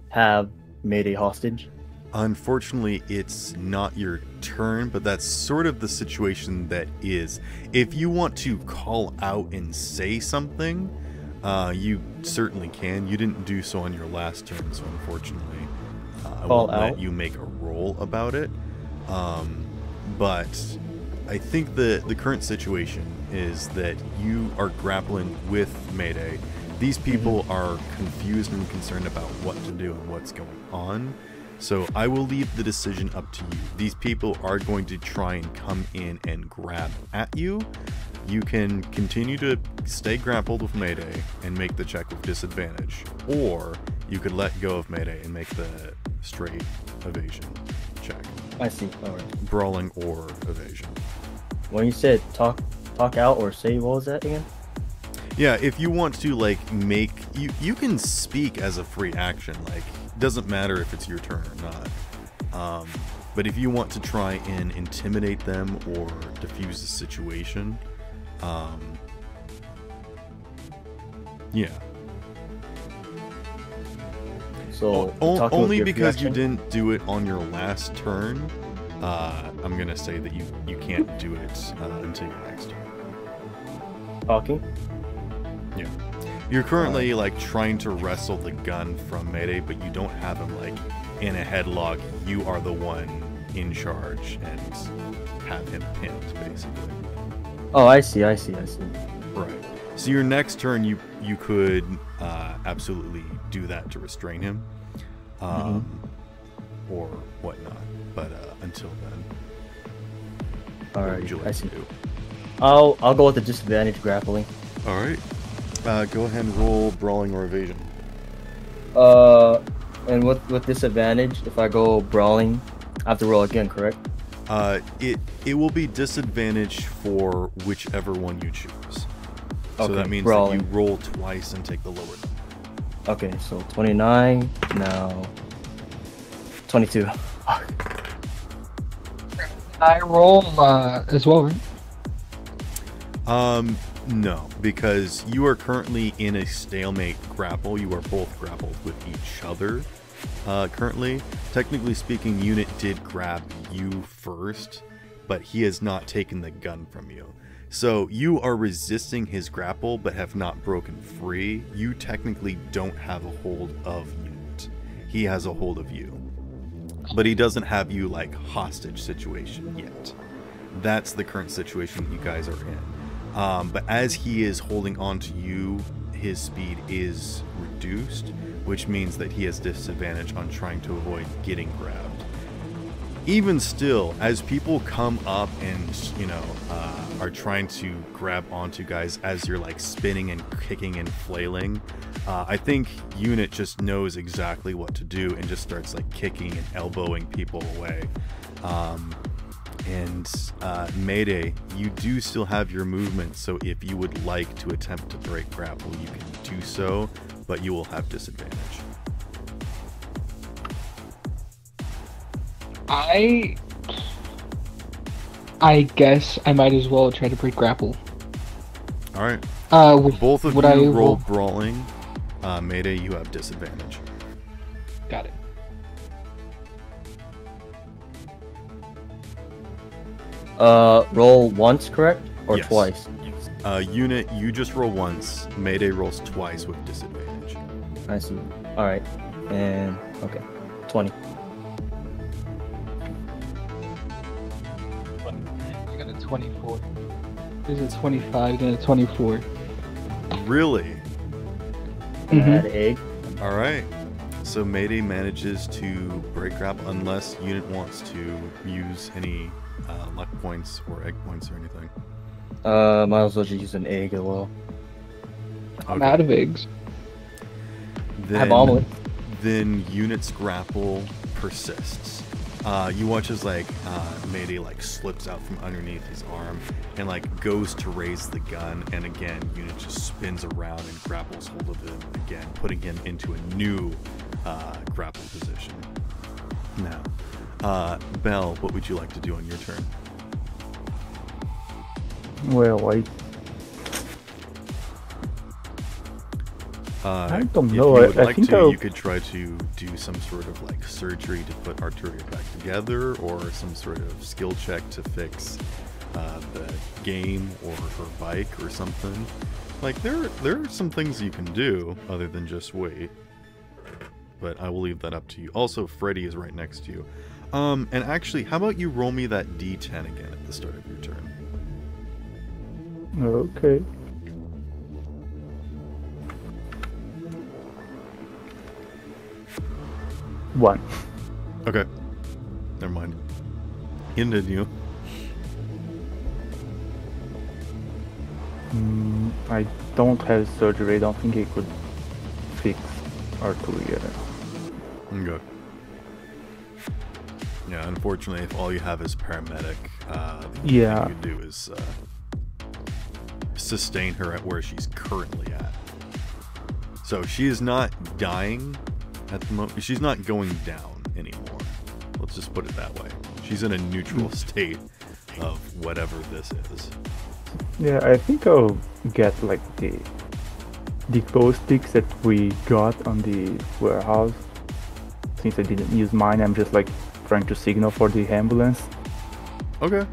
have Mayday hostage? Unfortunately, it's not your turn, but that's sort of the situation that is. If you want to call out and say something, you certainly can. You didn't do so on your last turn, so unfortunately, I won't let you make a roll about it. But I think the current situation is that you are grappling with Mayday. These people are confused and concerned about what to do and what's going on. So I will leave the decision up to you. These people are going to try and come in and grab at you. You can continue to stay grappled with Mayday and make the check with disadvantage, or you could let go of Mayday and make the straight evasion check. I see. All right. Brawling or evasion. When you said talk out or say, what was that again? Yeah, if you want to like make you can speak as a free action. Like, doesn't matter if it's your turn or not. But if you want to try and intimidate them or diffuse the situation, yeah. So only because you didn't do it on your last turn, I'm gonna say that you can't do it until your next turn. Talking? Yeah. You're currently like trying to wrestle the gun from Mayday, but you don't have him like in a headlock. You are the one in charge and have him pinned, basically. Oh, I see. Right. So your next turn, you could absolutely do that to restrain him, or whatnot. But until then, alright, like I see. Do? I'll go with the disadvantage grappling. All right. Go ahead and roll brawling or evasion. And with disadvantage, if I go brawling, I have to roll again, correct? It will be disadvantage for whichever one you choose. So Okay, that means brawling. that you roll twice and take the lower number. Okay, so 29, now 22. I roll as well, right? No, because you are currently in a stalemate grapple. You are both grappled with each other. Currently, technically speaking, Unit did grab you first, but he has not taken the gun from you. So you are resisting his grapple, but have not broken free. You technically don't have a hold of Unit. He has a hold of you. But he doesn't have you like hostage situation yet. That's the current situation that you guys are in. But as he is holding on to you, his speed is reduced, which means that he has disadvantage on trying to avoid getting grabbed. Even still, as people come up and, are trying to grab onto guys as you're like spinning and kicking and flailing, I think Unit just knows exactly what to do and just starts like kicking and elbowing people away. Mayday, you do still have your movement, so if you would like to attempt to break grapple, you can do so, but you will have disadvantage. I guess I might as well try to break grapple. Alright. Both of would you I roll brawling. Mayday, you have disadvantage. Got it. Roll once, correct? Or Yes. twice? Unit, you just roll once. Mayday rolls twice with disadvantage. I see. Alright. And, okay. 20. I got a 24. There's a 25, then a 24. Really? Add egg. Alright. So Mayday manages to break grapple unless Unit wants to use any luck points or egg points or anything. Might as well just use an egg as well. I'm out of eggs. Then, I have omelet. Then Unit's grapple persists. You watch as like Mayday like slips out from underneath his arm and like goes to raise the gun, and again Unit just spins around and grapples hold of him again, putting him into a new grapple position. Now, Belle, what would you like to do on your turn? Well, I don't if know. you would I like think to, I'll... you could try to do some sort of like surgery to put Arturia back together, or some sort of skill check to fix the game or her bike or something. Like there are some things you can do other than just wait. But I will leave that up to you. Also, Freddy is right next to you. And actually, how about you roll me that D10 again at the start of your turn? Okay. One. Okay. Never mind. Continue. I don't have surgery. I don't think I could fix Arturia. Okay. Yeah, unfortunately, if all you have is paramedic, the only thing you do is sustain her at where she's currently at. So she is not dying at the moment. She's not going down anymore. Let's just put it that way. She's in a neutral state of whatever this is. Yeah, I think I'll get like the glow sticks that we got on the warehouse. Since I didn't use mine, I'm just like trying to signal for the ambulance. Okay.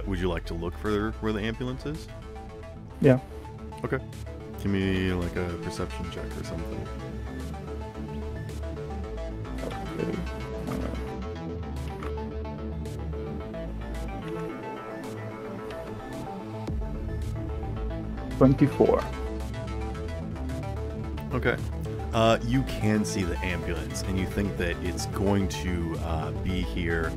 Would you like to look for where the ambulance is? Yeah. Okay. Give me like a perception check or something. Okay. 24. Okay. You can see the ambulance, and you think that it's going to be here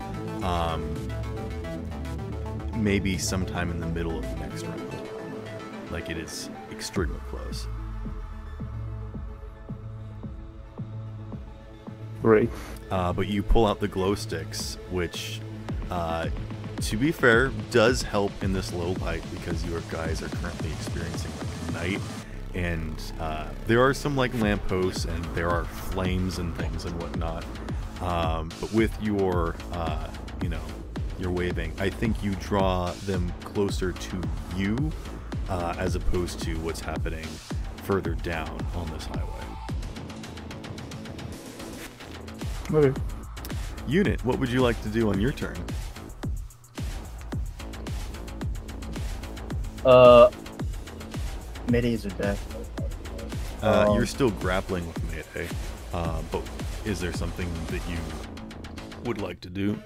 maybe sometime in the middle of the next round. Like, it is extremely close. Great. But you pull out the glow sticks, which, to be fair, does help in this low light because your guys are currently experiencing night. And there are some like lampposts and there are flames and things and whatnot. But with your, your waving, I think you draw them closer to you as opposed to what's happening further down on this highway. Okay. Unit, what would you like to do on your turn? Maydays are dead. You're still grappling with Mayday, but is there something that you would like to do?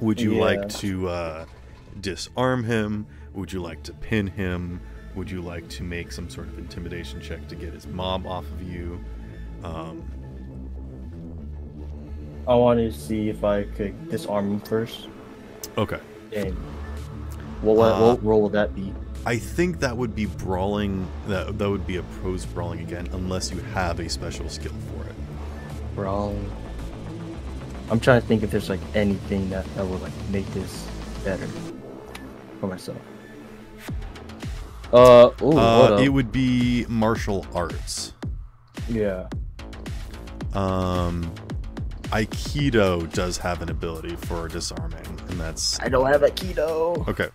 Would you like to disarm him? Would you like to pin him? Would you like to make some sort of intimidation check to get his mob off of you? I wanted to see if I could disarm him first. Okay. And what role would that be? I think that would be brawling. That would be a pros brawling again, unless you have a special skill for it. Brawling. I'm trying to think if there's like anything that would like make this better for myself. It would be martial arts. Yeah. Aikido does have an ability for disarming, and that's... I don't have Aikido. Okay.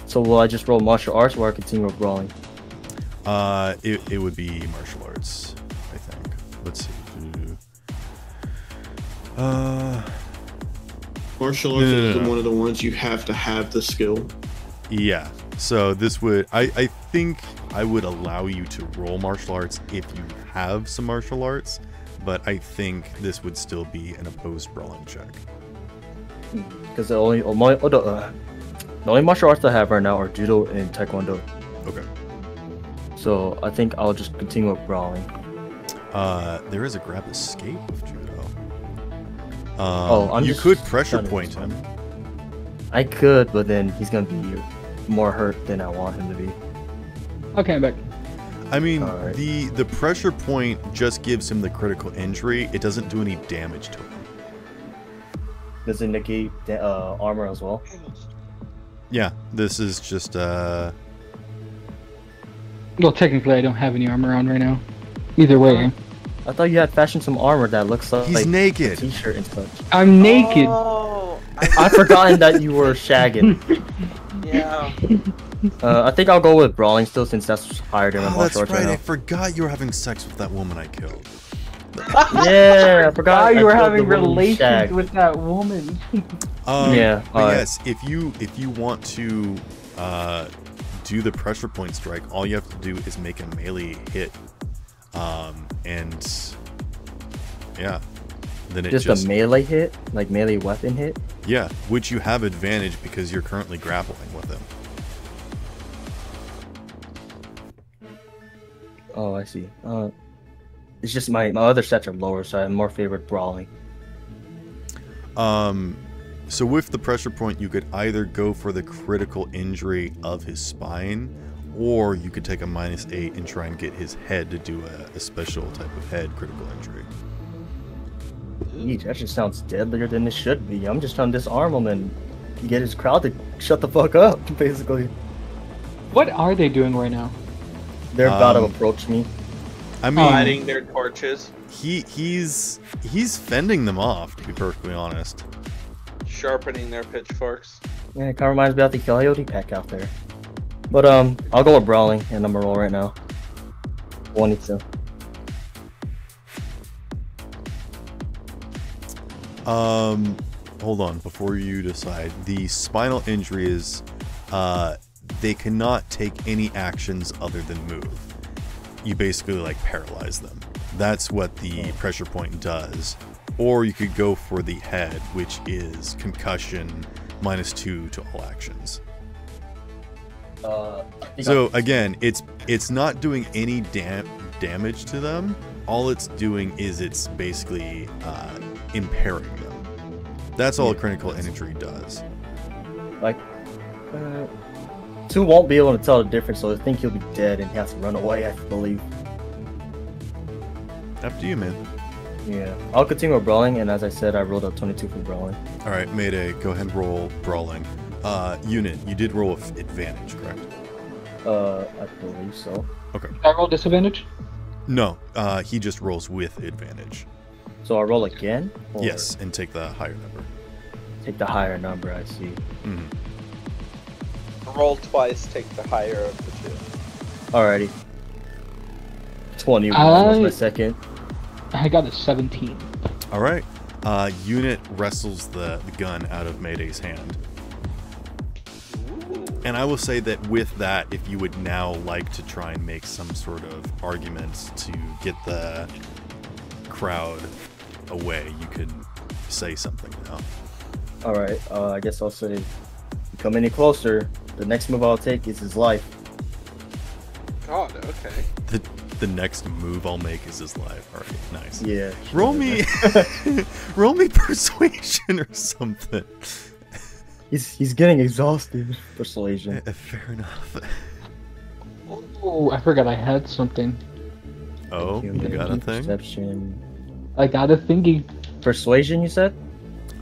So will I just roll martial arts or I continue with brawling? It would be martial arts, I think. Let's see. Martial arts is one of the ones you have to have the skill. Yeah. So this would... I think I would allow you to roll martial arts if you have some martial arts, but I think this would still be an opposed brawling check. Because the only martial arts I have right now are judo and taekwondo. Okay. So I think I'll just continue with brawling. There is a grab escape with judo. You could pressure point him. I could, but then he's gonna be more hurt than I want him to be. Okay, I'm back. I mean, the pressure point just gives him the critical injury. It doesn't do any damage to him. Does it negate armor as well? Yeah, this is just Well, technically, I don't have any armor on right now. Either way. I thought you had fashioned some armor that looks like he's naked. A t-shirt and such. I'm naked. Oh, I've forgotten that you were shagging. Yeah. I think I'll go with brawling still, since that's higher than my Oh, that's martial arts right. I right forgot you were having sex with that woman I killed. now. Yeah, I forgot. Now you were I killed having the woman relations shagged. with that woman. Yeah, But alright. yes, if you want to do the pressure point strike, all you have to do is make a melee hit, and yeah, then it Just a melee hit, like melee weapon hit. yeah, which you have advantage because you're currently grappling with him. Oh, I see. It's just my other stats are lower, so I'm more favored brawling. So with the pressure point, you could either go for the critical injury of his spine, or you could take a -8 and try and get his head to do a special type of head critical injury. Eesh, that just sounds deadlier than it should be. I'm just trying to disarm him and get his crowd to shut the fuck up, basically. What are they doing right now? They're about to approach me. I mean, Lighting their torches, he's fending them off, to be perfectly honest. sharpening their pitchforks. Yeah, it kind of reminds me of the Coyote pack out there. But I'll go with brawling, and I'm gonna roll right now. 22. Hold on, before you decide, the spinal injury is, they cannot take any actions other than move. You basically like paralyze them. That's what the pressure point does. Or you could go for the head, which is concussion -2 to all actions. So again, it's not doing any damage to them. All it's doing is it's basically impairing them. That's all a critical injury does. Like, 2 won't be able to tell the difference, so I think he'll be dead and he has to run away, I believe. Up to you, man. Yeah, I'll continue with brawling, and as I said, I rolled a 22 for brawling. All right, Mayday, go ahead and roll brawling. Unit, you did roll with advantage, correct? I believe so. Okay. Did I roll disadvantage? No, he just rolls with advantage. So I roll again? Or Yes, and take the higher number. Take the higher number, I see. Mhm. Roll twice, take the higher of the two. Alrighty. 21 was my second. I got a 17. All right. Unit wrestles the gun out of Mayday's hand. And I will say that with that, if you would now like to try and make some sort of argument to get the crowd away, you could say something now. Alright, I guess I'll say, you come any closer, the next move I'll take is his life. God, okay. The next move I'll make is his life. All right, nice. Yeah. Roll me, roll me persuasion or something. He's getting exhausted. Persuasion. Fair enough. Oh, I forgot I had something. Oh, you got a thing? Perception. I got a thingy. Persuasion, you said?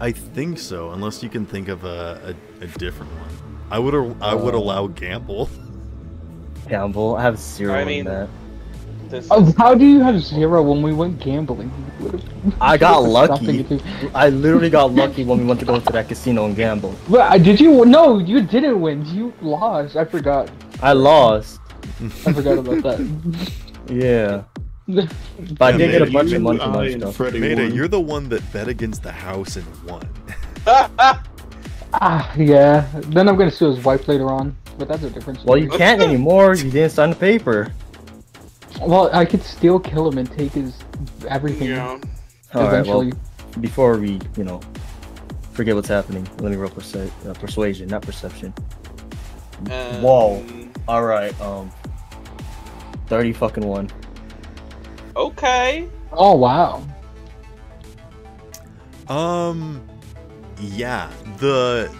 I think so, unless you can think of a different one. I would allow gamble. Gamble. I have 0 I in mean- that. Oh, how do you have 0 when we went gambling? I got lucky. Something to- I literally got lucky when we went to go to that casino and gamble. But did you? No, you didn't win. You lost. I forgot. I lost. I forgot about that. Yeah. But I did get a bunch of money from I other and stuff. Freddy Mayday, won. you're the one that bet against the house and won. Yeah. Then I'm gonna sue his wife later on, but that's a different Well, story. you can't anymore. You didn't sign the paper. Well, I could still kill him and take his everything. Yeah. Alright, well, Eventually. before we, forget what's happening, let me roll persuasion, not perception. Whoa. Alright, 30 fucking 1. Okay. Oh wow. Yeah, the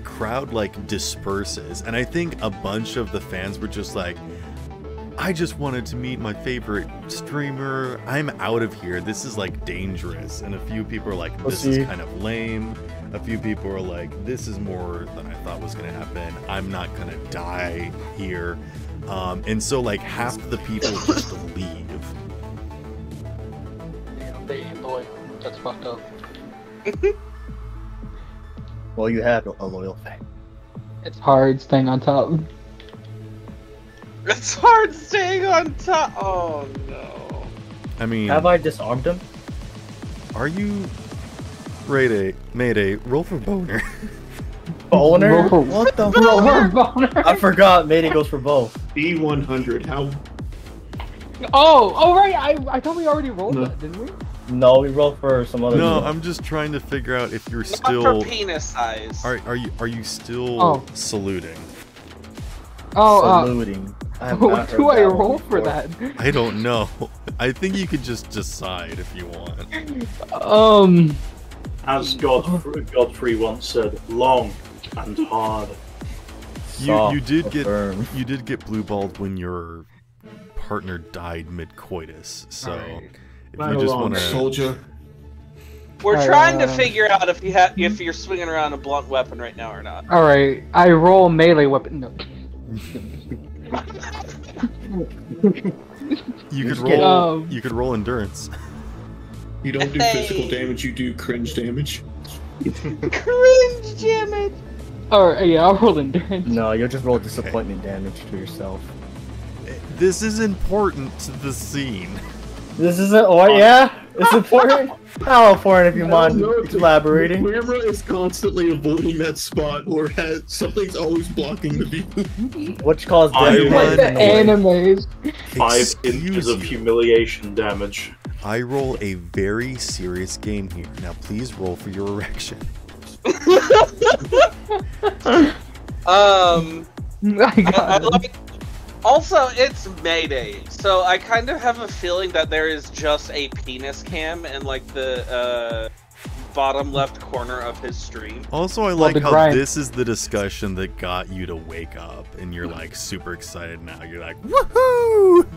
crowd like disperses, and I think a bunch of the fans were just like, I just wanted to meet my favorite streamer. I'm out of here. This is like dangerous. And a few people are like, this is kind of lame. A few people are like, this is more than I thought was gonna happen. I'm not gonna die here. And so like half the people just leave. Damn, boy, that's fucked up. Well, you have a loyal fan. It's hard staying on top. It's hard staying on top. Oh no. I mean, Have I disarmed him? are you... Mayday, roll for boner. Boner? Roll for- What the Roll for fuck? boner. I forgot Mayday goes for both. B100. How? Oh, right. I thought we already rolled No. that, didn't we? No, we rolled for some other. No, stuff. I'm just trying to figure out if you're Not still... for penis size. Are you still Oh. saluting? Oh, Saluting. I have what not do heard I that one roll for before. that? I don't know. I think you could just decide if you want. As Godfrey once said, long and hard. You did but get firm. blue balled when your partner died mid coitus. So if Right you just along, want to, soldier. We're Alright, trying to figure out if you're swinging around a blunt weapon right now or not. All right. I roll melee weapon. No. you could Just get- roll. You could roll endurance. You don't do physical damage, you do cringe damage. Cringe damage. All right. Yeah, I'll roll endurance. No, you'll just roll disappointment damage to yourself. This is important to the scene. This isn't. Oh yeah, it's important. How important if you mind elaborating? The camera is constantly avoiding that spot, or has something's always blocking the view. Which caused I damage. Like the run- animes. 5 Excuse inches of you. humiliation damage. I roll a very serious game here. Now please roll for your erection. I I got it. like. Also, it's Mayday, so I kind of have a feeling that there is just a penis cam in like the bottom left corner of his stream. Also, I like the how grind. this is the discussion that got you to wake up, and you're like super excited now. You're like, woohoo!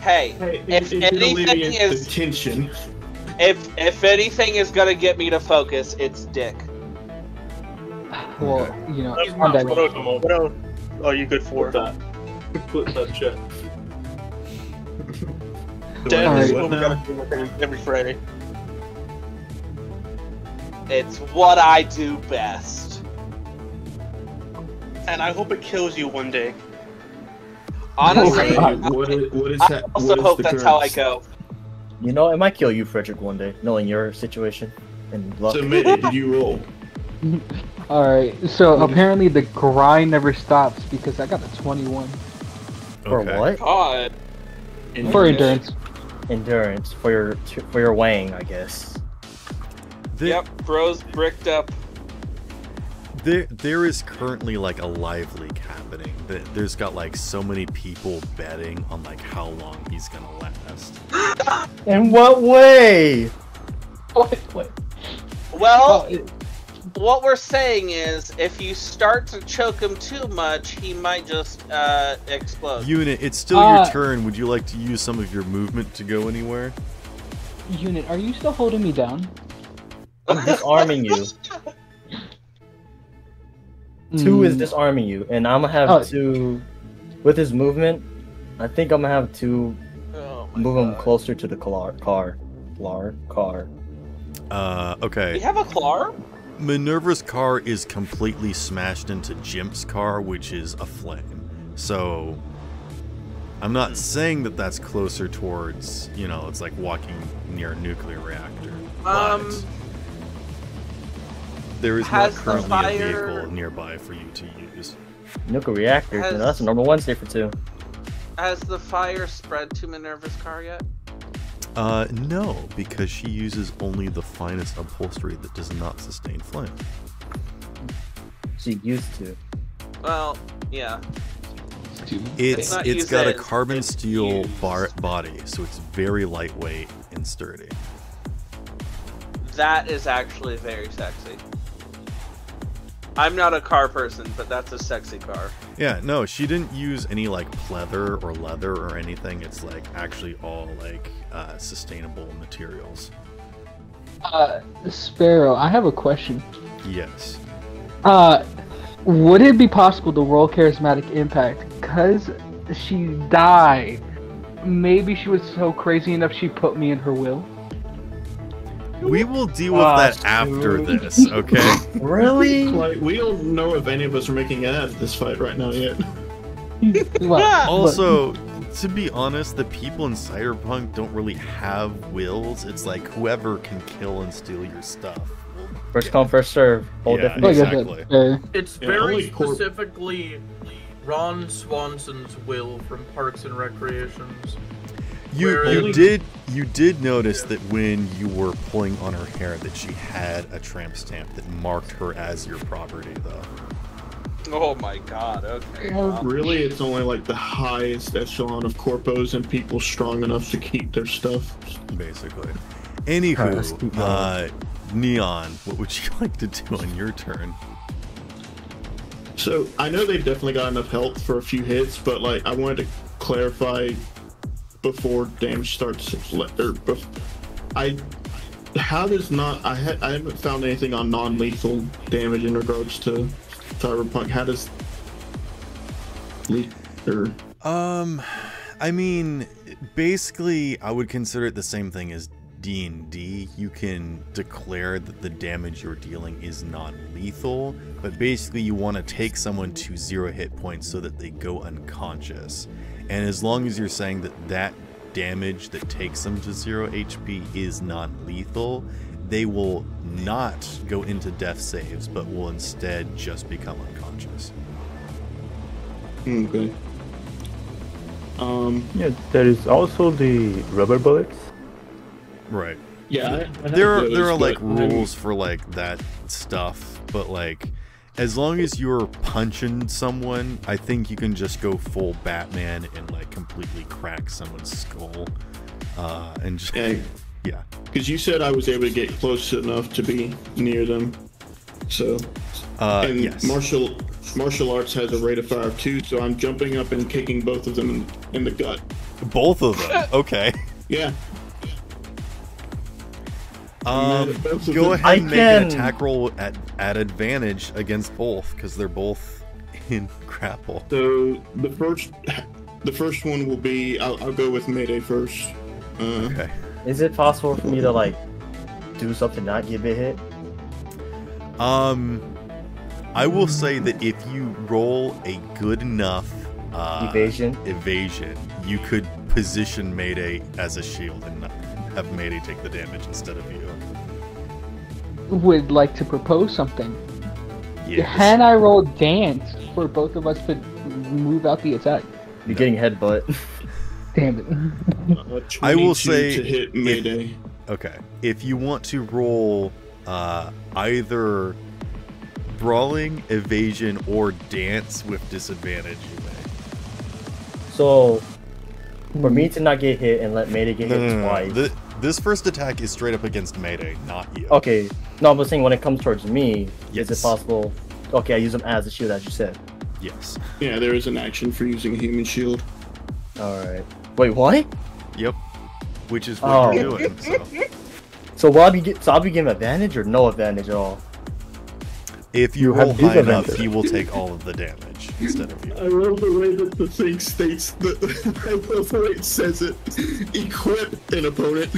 Hey, if anything is the tension. if anything is gonna get me to focus, it's dick. Well, you know, That's I'm not dead. what What are you good for? Put that. Put that check. Dead Alright. is what we gotta do every Friday. It's what I do best. And I hope it kills you one day. Honestly, Oh, I What is I also hope that's how I go. You know, it might kill you, Frederick, one day, knowing your situation and luck. So, Mayday, did you roll? Alright, so apparently the grind never stops because I got a 21 For Okay. what? God. for endurance. Endurance for your weighing, I guess. Yep, bro's bricked up. There is currently like a live leak happening. There's got like so many people betting on like how long he's gonna last. In what way? What? Well, Oh, what we're saying is, if you start to choke him too much, he might just explode. Unit, it's still your turn. Would you like to use some of your movement to go anywhere? Unit, are you still holding me down? I'm disarming you. Two is disarming you, and I'm gonna have Oh. to, with his movement, I think I'm gonna have to Oh my move him God. closer to the car. Okay. We have a Clar? Minerva's car is completely smashed into Jimp's car, which is aflame. So, I'm not saying that that's closer towards, you know, it's like walking near a nuclear reactor. But there is not has the currently a fire- vehicle nearby for you to use. Nuclear reactor. Has- That's a normal Wednesday for two. Has the fire spread to Minerva's car yet? No, because she uses only the finest upholstery that does not sustain flame. She used to. Well, yeah. It's not got use a it, carbon it's steel used. body, so it's very lightweight and sturdy. That is actually very sexy. I'm not a car person, but that's a sexy car. Yeah, no, she didn't use any like pleather or leather or anything. It's like actually all like sustainable materials. Sparrow, I have a question. Yes. Would it be possible to roll charismatic impact? Cause she died. Maybe she was so crazy enough she put me in her will. We will deal with that after this, okay? Really? Like, we don't know if any of us are making it out of this fight right now yet. Also, to be honest, the people in Cyberpunk don't really have wills. It's like whoever can kill and steal your stuff. First come, first serve. Whole Yeah, definition. exactly. It's very specifically Ron Swanson's will from Parks and Recreations. You did notice that when you were pulling on her hair that she had a tramp stamp that marked her as your property, though. Oh my god, okay. Really, it's only like the highest echelon of corpos and people strong enough to keep their stuff. Basically. Anywho, Neon, what would you like to do on your turn? So, I know they've definitely got enough health for a few hits, but like, I wanted to clarify before damage starts, I haven't found anything on non-lethal damage in regards to Cyberpunk. How does I mean, basically, I would consider it the same thing as D&D. You can declare that the damage you're dealing is non-lethal, but basically you want to take someone to 0 hit points so that they go unconscious. And as long as you're saying that that damage that takes them to 0 HP is non-lethal, they will not go into death saves, but will instead just become unconscious. Okay. Yeah, there is also the rubber bullets. Right. Yeah, there are like rules for like that stuff, but like as long as you're punching someone, I think you can just go full Batman and like completely crack someone's skull. And just, yeah. Because you said I was able to get close enough to be near them. So, and yes. martial arts has a rate of fire of 2, so I'm jumping up and kicking both of them in the gut. Both of them? Okay. Yeah. Go ahead and make an attack roll at advantage against both, because they're both in grapple. So the first one will be I'll go with Mayday first. Okay. Is it possible for me to like do something not get a hit? I will say that if you roll a good enough evasion, you could position Mayday as a shield and not have Mayday take the damage instead of you. Would like to propose something. Yes. Can I roll dance for both of us to move out the attack? You're getting headbutt. Damn it. I will say to hit Mayday. If you want to roll either brawling, evasion, or dance with disadvantage, you may. So, for me to not get hit and let Mayday get hit twice. This first attack is straight up against Mayday, not you. Okay. No, I'm saying when it comes towards me, yes. Is it possible? Okay, I use them as a shield, as you said. Yes. Yeah, there is an action for using a human shield. Alright. Wait, what? Yep. Which is what you're doing, So will I'll be giving advantage or no advantage at all? If you roll high enough, he will take all of the damage instead of you. I love the way that the thing states that I love the way it says it. Equip an opponent.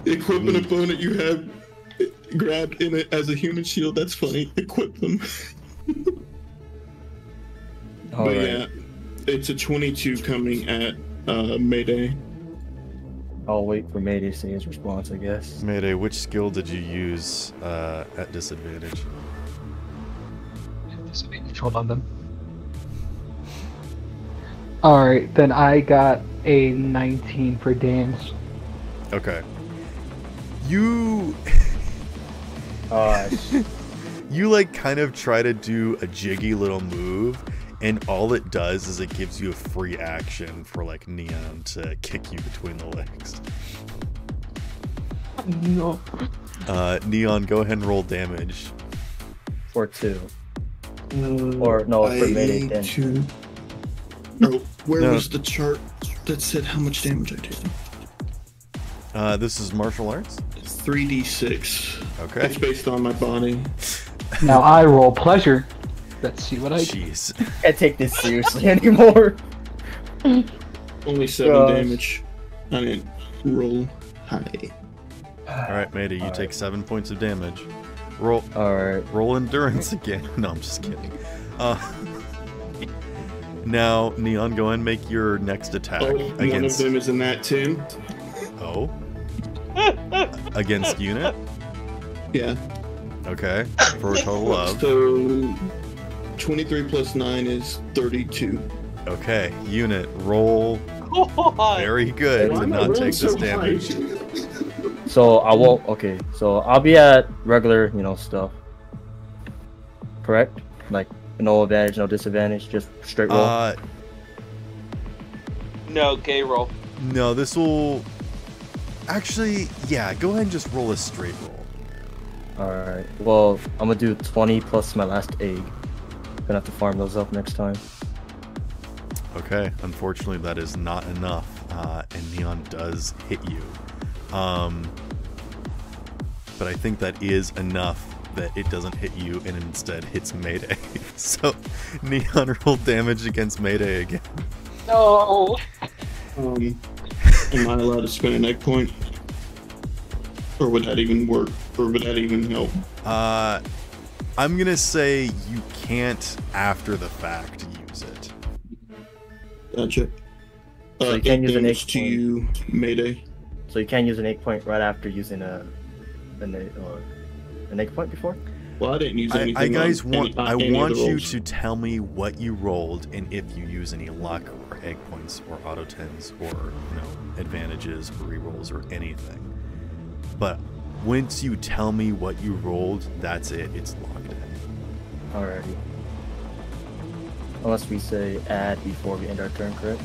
Equip an opponent you have grabbed in it as a human shield. That's funny. Equip them. But yeah, it's a 22 coming at Mayday. I'll wait for Mayday to say his response, I guess. Mayday, which skill did you use at disadvantage? Disadvantage, hold on then. Alright, then I got a 19 for dance. Okay. You... you like kind of try to do a jiggy little move, and all it does is it gives you a free action for like Neon to kick you between the legs. No. Neon, go ahead and roll damage. For 2. Or no, for Mayday 10. Oh, where was the chart that said how much damage I did? This is martial arts? 3d6. Okay. It's based on my body. Now I roll pleasure. Let's see what I do. Jeez. Can't take this seriously anymore. Only 7 damage. I didn't roll Hi. Alright, Mayday, you take 7 points of damage. Roll Alright. roll endurance again. No, I'm just kidding. Now, Neon, go and make your next attack Oh, one of against them is in that 10. Oh. Against unit? Yeah. Okay. For a total of So 23 plus 9 is 32. Okay, unit, roll very good Why to am I not rolling take this so damage. high? So I won't. Okay, so I'll be at regular, stuff. Correct? Like no advantage, no disadvantage, just straight roll. No, gay roll. No, this will actually, yeah, go ahead and just roll a straight roll. Alright. Well, I'm gonna do 20 plus my last egg. Gonna have to farm those up next time. Okay, unfortunately that is not enough, and Neon does hit you. But I think that is enough that it doesn't hit you and instead hits Mayday. So, Neon rolled damage against Mayday again. No. Am I allowed to spend an egg point? Or would that even work? Or would that even help? I'm gonna say you can't after the fact use it. Gotcha. So you can't use an egg damage to you, Mayday. So you can't use an egg point right after using an egg point before? Well, I didn't use anything. I guys on want any, I any want of the you rolls. to tell me what you rolled and if you use any luck or egg points or auto tens or advantages or rerolls or anything. But once you tell me what you rolled, that's it. It's locked in. Alrighty. Unless we say add before we end our turn, correct?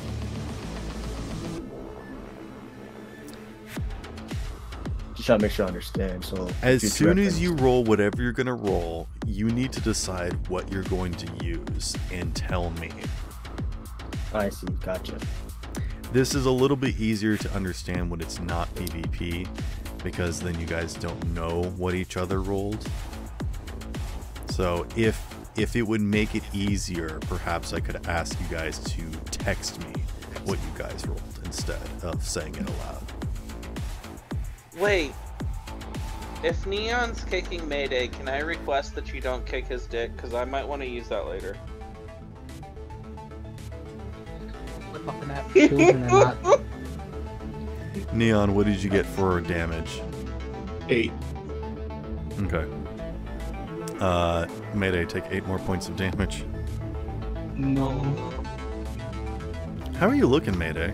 Just trying to make sure I understand. So As future soon as reference. you roll whatever you're gonna roll, you need to decide what you're going to use and tell me. I see, gotcha. This is a little bit easier to understand when it's not PvP, because then you guys don't know what each other rolled. So if it would make it easier, perhaps I could ask you guys to text me what you guys rolled instead of saying it aloud. Wait. If Neon's kicking Mayday, can I request that you don't kick his dick? Because I might want to use that later. Fucking have children and not. Neon, what did you get for damage? 8. Okay. Mayday, take 8 more points of damage. No. How are you looking, Mayday?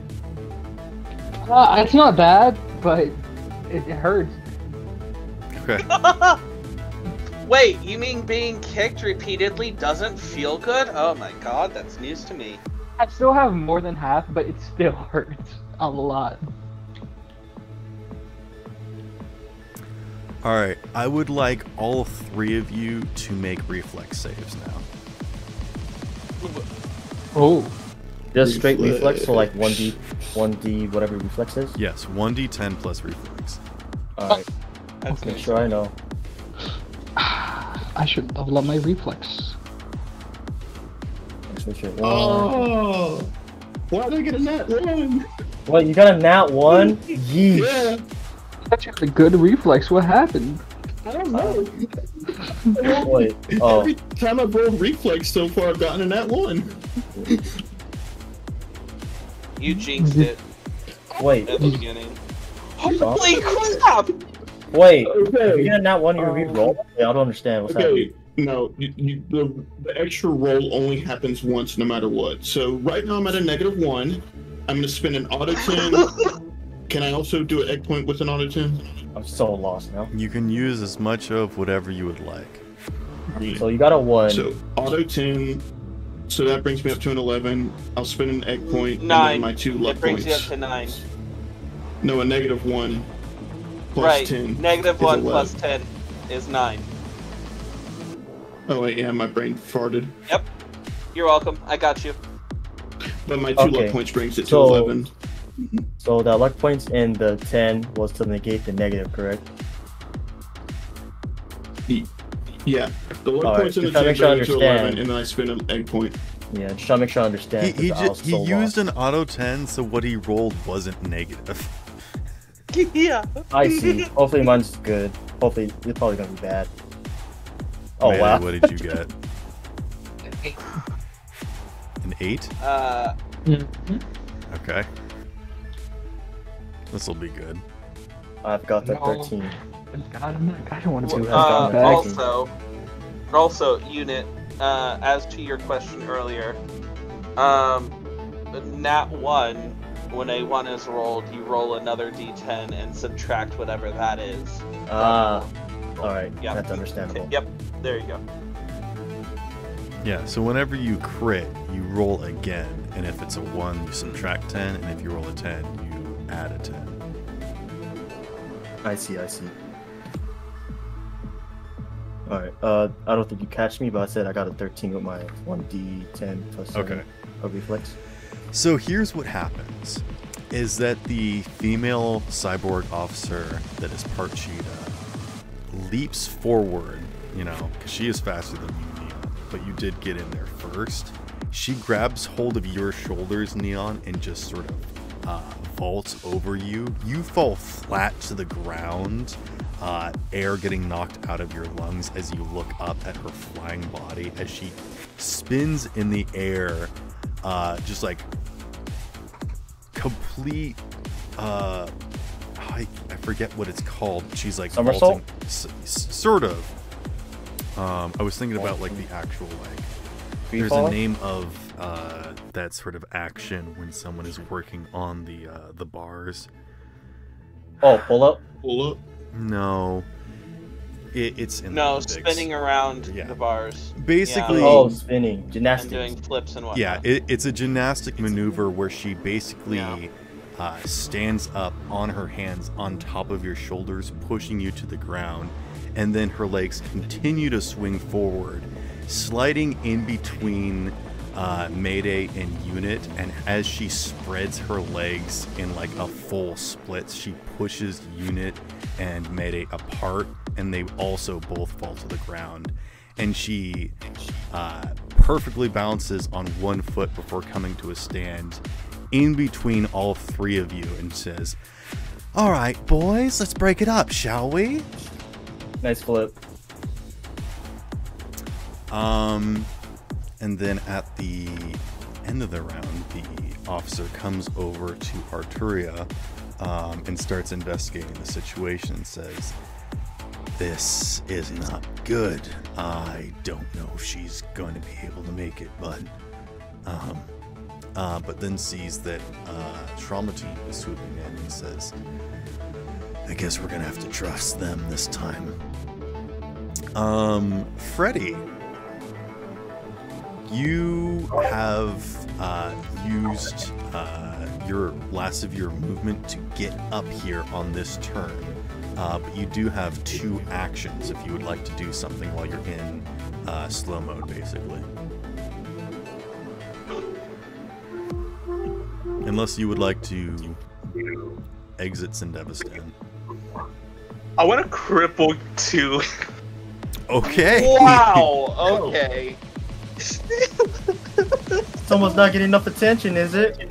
It's not bad, but it hurts. Okay. Wait, you mean being kicked repeatedly doesn't feel good? Oh my god, that's news to me. I still have more than half, but it still hurts a lot. Alright, I would like all 3 of you to make reflex saves now. Oh. Just straight reflex, so like 1d whatever reflex is? Yes, 1d10 plus reflex. Alright. That's Make news. sure I know. I should level up my reflex. Let's make sure. Oh! Why did I get a nat 1? What, you got a nat 1? Yeesh. Yeah! Such a good reflex. What happened? I don't know. Wait, oh. Every time I've rolled reflex so far, I've gotten a nat 1. You jinxed it Wait, at the beginning. Holy crap! wait. Okay. If you get a nat 1, you re-roll? Wait, I don't understand what's happening. Okay, no, the extra roll only happens once no matter what. So right now I'm at a -1. I'm going to spend an auto 10. Can I also do an egg point with an auto 10? I'm so lost now. You can use as much of whatever you would like. So you got a 1. So auto 10. So that brings me up to an 11. I'll spend an egg point and 9. then my 2 luck It brings points. you up to 9. No, a -1 plus Right. 10. -1 is 11. plus 10 is 9. Oh wait, yeah, my brain farted. Yep. You're welcome. I got you. But my 2 Okay. luck points brings it to So- 11. So the luck points in the 10 was to negate the negative, correct? Yeah, the luck Alright, points in the just trying to 10 make sure I bring it to 11, understand. and then I spend an egg point. Yeah, just trying to make sure I understand. He 'cause I was he so used lost. an auto 10, so what he rolled wasn't negative. Yeah. I see. Hopefully mine's good. Hopefully, it's probably gonna be bad. Oh Mayday, wow. what did you get? An 8? Okay. This will be good. I've got the No. 13. God, I don't want to Two do has gotten that. Also, unit. As to your question earlier, nat 1. When a 1 is rolled, you roll another d10 and subtract whatever that is. Alright, Yep. that's understandable. Yep, there you go. Yeah, so whenever you crit, you roll again, and if it's a 1, you subtract 10, and if you roll a 10, you add a 10. I see. Alright, I don't think you catch me, but I said I got a 13 with my 1d10 plus 7 of reflex. So here's what happens, is that the female cyborg officer that is part cheetah leaps forward, you know, because she is faster than you, Neon, but you did get in there first. She grabs hold of your shoulders, Neon, and just sort of vaults over you. You fall flat to the ground, air getting knocked out of your lungs as you look up at her flying body as she spins in the air, just like complete I forget what it's called. She's like somersault? vaulting, sort of. I was thinking about like the actual like there's a name of that sort of action when someone is working on the bars. Oh, pull up? Pull up? No. It's in the Olympics. Spinning around the bars. Basically, spinning, gymnastics, and doing flips and whatnot. Yeah, it's a gymnastic maneuver where she basically stands up on her hands on top of your shoulders, pushing you to the ground, and then her legs continue to swing forward, sliding in between Mayday and Unit, and as she spreads her legs in like a full split, she pushes Unit and Mayday apart, and they also both fall to the ground. And she perfectly balances on one foot before coming to a stand in between all three of you and says, "All right, boys, let's break it up, shall we?" Nice flip. And then at the end of the round, the officer comes over to Arturia and starts investigating the situation and says, "This is not good. I don't know if she's going to be able to make it, but then sees that Trauma Team is swooping in and says, I guess we're going to have to trust them this time." Freddy, you have used your last of your movement to get up here on this turn. But you do have 2 actions if you would like to do something while you're in slow mode, basically. Unless you would like to exit Sindevistan. I want to cripple 2. Okay. Wow. Okay. Someone's not getting enough attention, is it?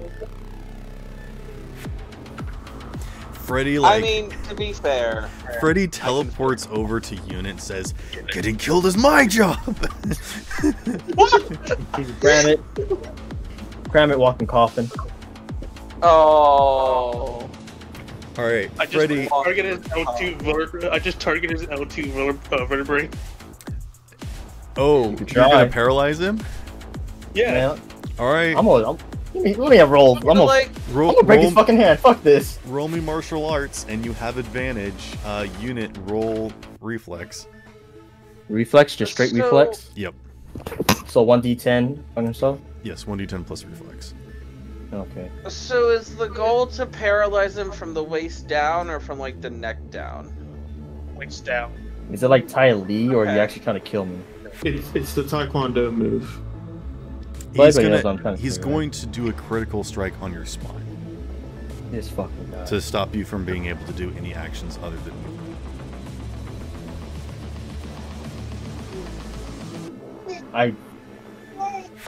Freddy, like, I mean, to be fair, Freddy teleports over to Unit and says, "Getting killed is my job." Cram it, walking coffin. Oh. All right, I just Freddy. target his L2 I just target his L2 vertebrae. Oh, you're gonna paralyze him? Yeah. All right. Let me have roll. I'm gonna break his fucking hand. Fuck this. Roll me martial arts, and you have advantage. Unit, roll reflex. Reflex, just straight reflex. Yep. So 1d10 on yourself. Yes, 1d10 plus reflex. Okay. So is the goal to paralyze him from the waist down or from like the neck down? Waist down. Is it like Tai Li, or are you actually trying to kill me? It's the Taekwondo move. He's going to do a critical strike on your spine. This fucking guy. To stop you from being able to do any actions other than movement. I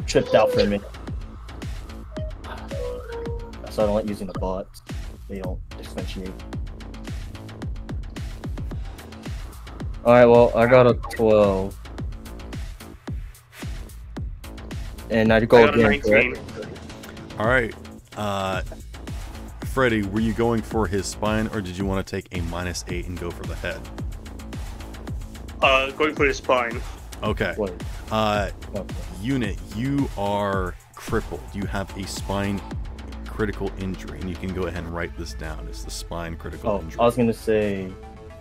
tripped out for a minute. So I don't like using the bots. They don't differentiate. Alright, well, I got a 12. And I I go got a again, 19. correct? All right. Freddy, were you going for his spine, or did you want to take a -8 and go for the head? Going for the spine. Okay. Wait. Uh, Okay. Unit, you are crippled. You have a spine critical injury, and you can go ahead and write this down. It's the spine critical Oh, injury. I was gonna say,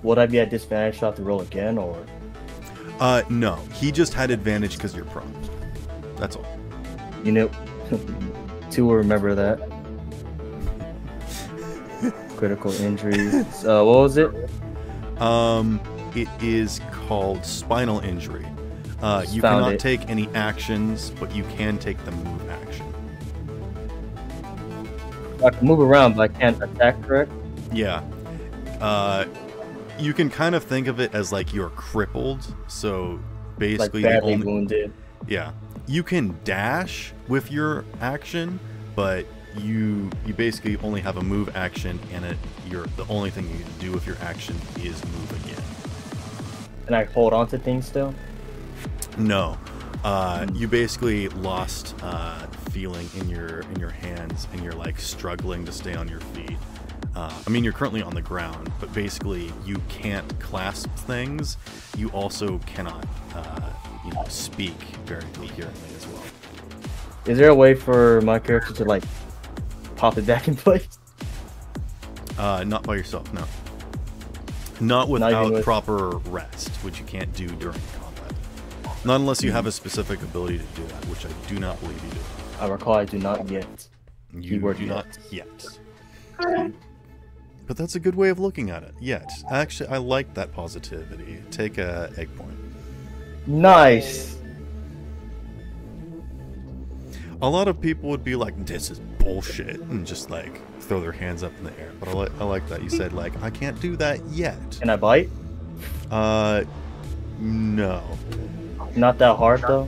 would I be at disadvantage? So I have to roll again, or? No. He just had advantage because you're prone. That's all. You know, 2 will remember that. Critical injuries. What was it? It is called spinal injury. You Found cannot it. take any actions, but you can take the move action. I can move around, but I can't attack, correct? Yeah. You can kind of think of it as like you're crippled. So Like basically, the badly only, wounded. yeah, you can dash with your action, but you basically only have a move action, and the only thing you can do with your action is move again. And I hold on to things still? No, you basically lost feeling in your hands, and you're like struggling to stay on your feet. I mean, you're currently on the ground, but basically you can't clasp things. You also cannot, speak very coherently as well. Is there a way for my character to, like, pop it back in place? Not by yourself, no. Not even without with- proper rest, which you can't do during combat. Not unless you have a specific ability to do that, which I do not believe you do. I recall I do not yet. You Keyword do yet. not yet. But that's a good way of looking at it. Yet. Actually, I like that positivity. Take a egg point. Nice! A lot of people would be like, "This is bullshit," and just like throw their hands up in the air. But I like that you said like, "I can't do that yet." Can I bite? No. Not that hard, though?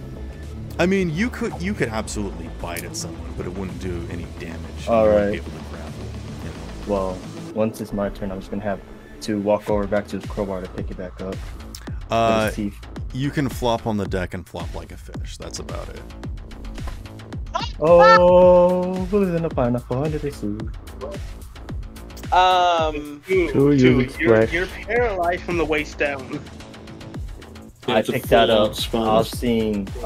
I mean, you could absolutely bite at someone, but it wouldn't do any damage. All You right. wouldn't be able to grapple. Well, once it's my turn, I'm just gonna have to walk over back to the crowbar to pick it back up. With his teeth. You can flop on the deck and flop like a fish. That's about it. Oh, who's in the pineapple under the sea? Two units You're flash. paralyzed from the waist down. Yeah, I it's a picked that full-on up. spine. I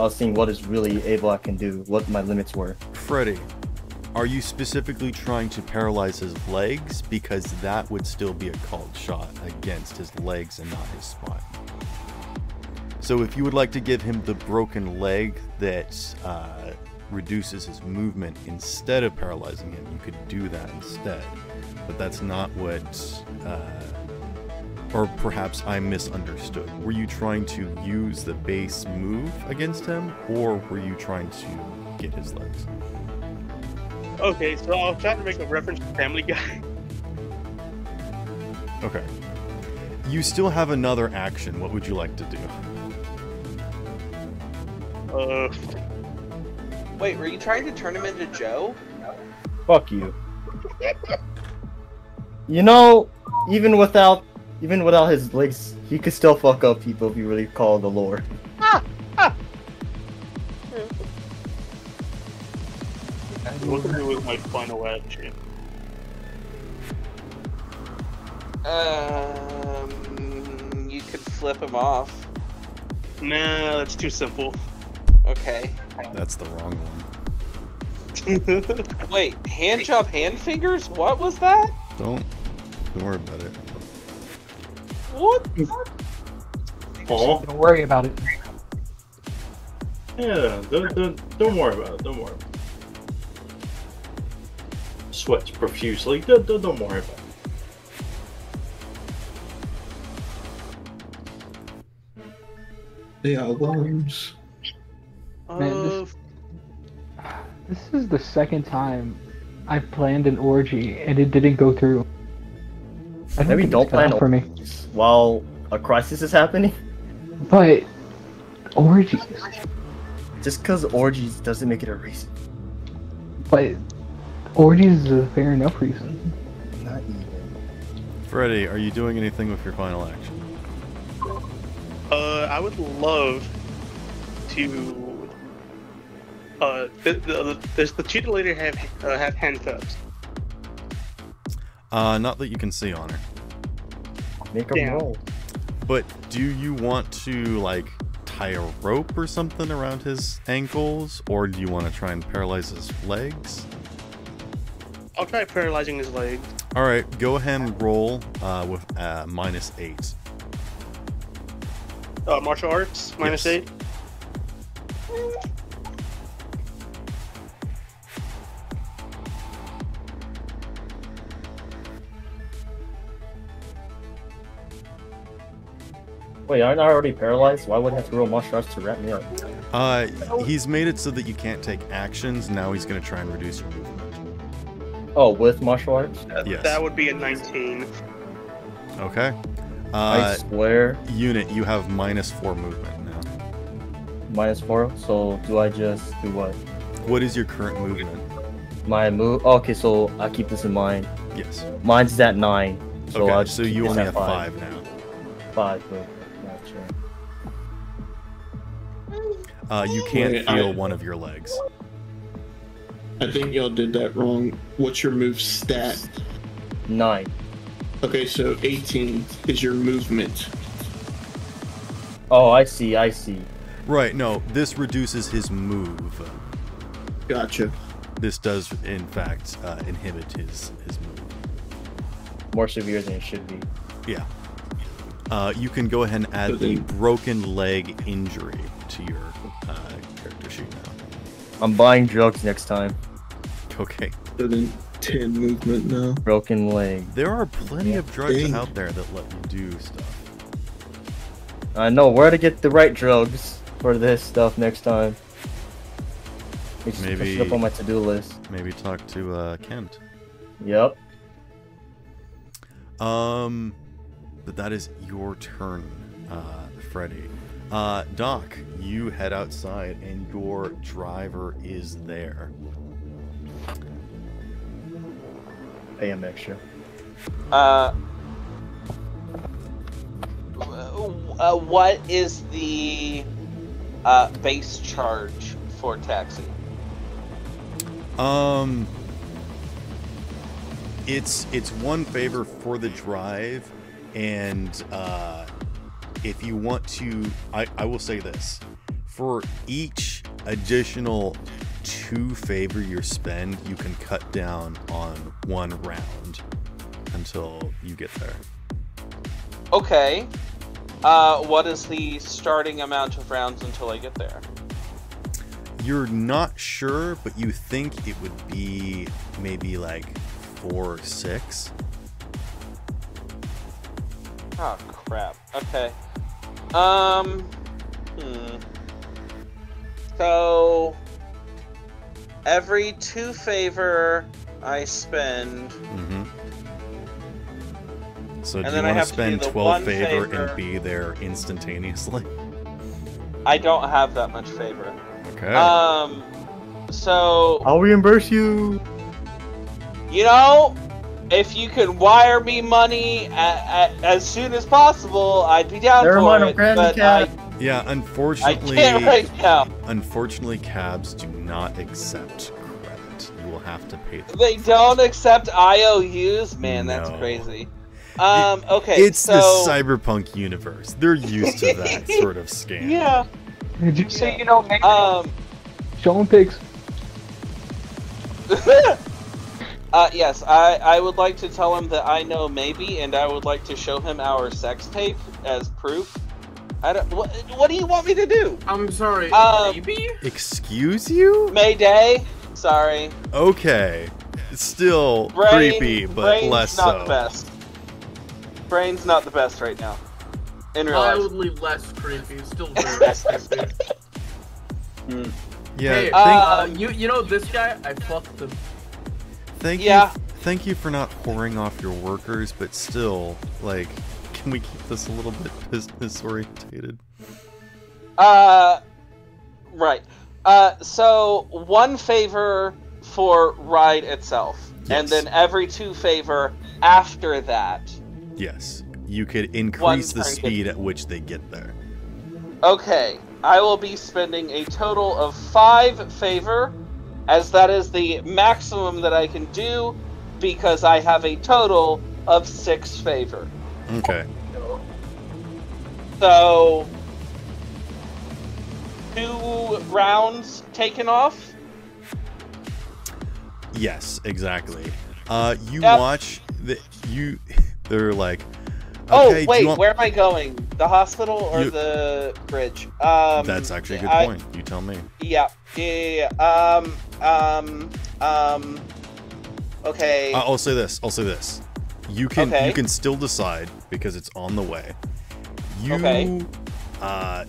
was seeing what is really able I can do, what my limits were. Freddy, are you specifically trying to paralyze his legs? Because that would still be a called shot against his legs and not his spine. So if you would like to give him the broken leg that reduces his movement instead of paralyzing him, you could do that instead. But that's not what... or perhaps I misunderstood. Were you trying to use the base move against him, or were you trying to get his legs? Okay, so I'll try to make a reference to Family Guy. Okay. You still have another action. What would you like to do? Wait, were you trying to turn him into Joe? Fuck you. You know, even without his legs, he could still fuck up people if you really call the lore. What can I do with my final action? You could flip him off. Nah, that's too simple. Okay. That's the wrong one. Wait, hand job hand fingers? What was that? Don't worry about it. What? Oh, Don't worry about it. yeah. Don't worry about it. Don't worry. Sweats profusely. Don't worry about it. They are worms. Man, this is the second time I've planned an orgy and it didn't go through. I Maybe think don't it's cut plan out for me. while a crisis is happening. But orgies. Just because orgies doesn't make it a reason. But orgies is a fair enough reason. Not even. Freddy, are you doing anything with your final action? I would love to. Does the cheetah lady have handcuffs? Not that you can see on her. Make a Damn. roll. But do you want to like tie a rope or something around his ankles, or do you want to try and paralyze his legs? I'll try paralyzing his legs. All right, go ahead and roll with -8. Martial arts Yes. -8. Wait, aren't I already paralyzed? Why would I have to roll martial arts to wrap me up? He's made it so that you can't take actions. Now he's going to try and reduce your movement. Oh, with martial arts? Yes. That would be a 19. Okay. I swear. Unit, you have -4 movement now. -4. So do I just do what? What is your current movement? My move. Oh, okay, so I keep this in mind. Yes. Mine's at 9. So Okay, I'll just so keep you this only at have 5 now. 5. Gotcha. You can't Wait, feel one of your legs. I think y'all did that wrong. What's your move stat? 9. Okay, so 18 is your movement. Oh, I see. I see. Right, no, this reduces his move. Gotcha. This does, in fact, inhibit his move. More severe than it should be. Yeah. You can go ahead and add the broken leg injury to your character sheet now. I'm buying drugs next time. Okay. So then 10 movement now. Broken leg. There are plenty of drugs Dang. out there that let you do stuff. I know where to get the right drugs for this stuff next time. It's just push it up on my to-do list. Maybe talk to Kent. Yep. But that is your turn, Freddy. Doc, you head outside and your driver is there. Pay him extra. What is the base charge for taxi? It's 1 favor for the drive, and if you want to, I will say this: for each additional 2 favor you spend, you can cut down on 1 round until you get there. Okay. What is the starting amount of rounds until I get there? You're not sure, but you think it would be maybe like 4 or 6. Oh crap. Okay. So every 2 favor I spend. Mm-hmm. So do And you then I want to have to do spend the 12 1 favor favor. and be there instantaneously? I don't have that much favor. Okay. So I'll reimburse you. you know, if you could wire me money as soon as possible, I'd be down Never for mind, I'm it. granting But cab. Yeah, I unfortunately, can't right now. unfortunately, cabs do not accept credit. You will have to pay them. They don't accept IOUs? Man, that's No. crazy. Okay, It's so... the cyberpunk universe. They're used to that sort of scam. Yeah. Did you say you don't make Show them pigs? Yes, I would like to tell him that I know maybe, and I would like to show him our sex tape as proof. I don't. What do you want me to do? I'm sorry. Maybe? Excuse you? Mayday. Sorry. Okay. It's still creepy, but brain's less not so. the best. Brain's not the best right now. In real life. Mildly less creepy. Still very creepy. Yeah. Hey, you know this guy? I fucked him. Thank you for not whoring off your workers, but still, like, can we keep this a little bit business orientated? Right. So 1 favor for ride itself, and then every 2 favor after that. Yes. You could increase the turn speed at which they get there. Okay, I will be spending a total of 5 favor, as that is the maximum that I can do, because I have a total of 6 favor. Okay. So, 2 rounds taken off? Yes, exactly. You Yep. watch they're like, okay, oh, wait, do you want... where am I going? The hospital or You- the bridge? That's actually a good point. You tell me. Yeah. Okay. I'll say this. You can Okay. you can still decide because it's on the way. You Okay.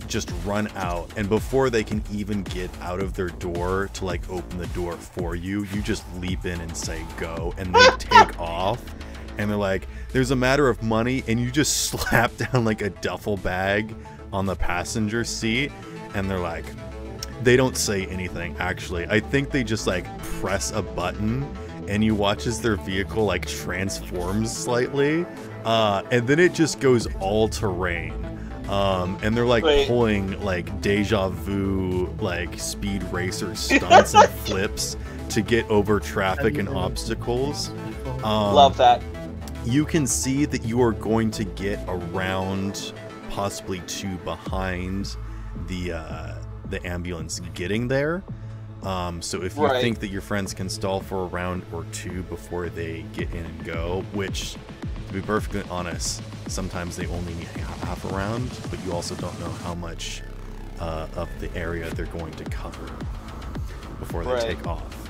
just run out, and before they can even get out of their door to like open the door for you, you just leap in and say go, and they take off. And they're like, there's a matter of money, and you just slap down like a duffel bag on the passenger seat, and they're like, they don't say anything actually. I think they just like press a button, and you watch as their vehicle like transforms slightly, and then it just goes all terrain. And they're like pulling like deja vu, like speed racer stunts and flips to get over traffic and obstacles. Love that. You can see that you are going to get around, possibly 2 behind the ambulance getting there. So if you think that your friends can stall for a round or 2 before they get in and go, which, to be perfectly honest, sometimes they only need half a round, but you also don't know how much of the area they're going to cover before they take off.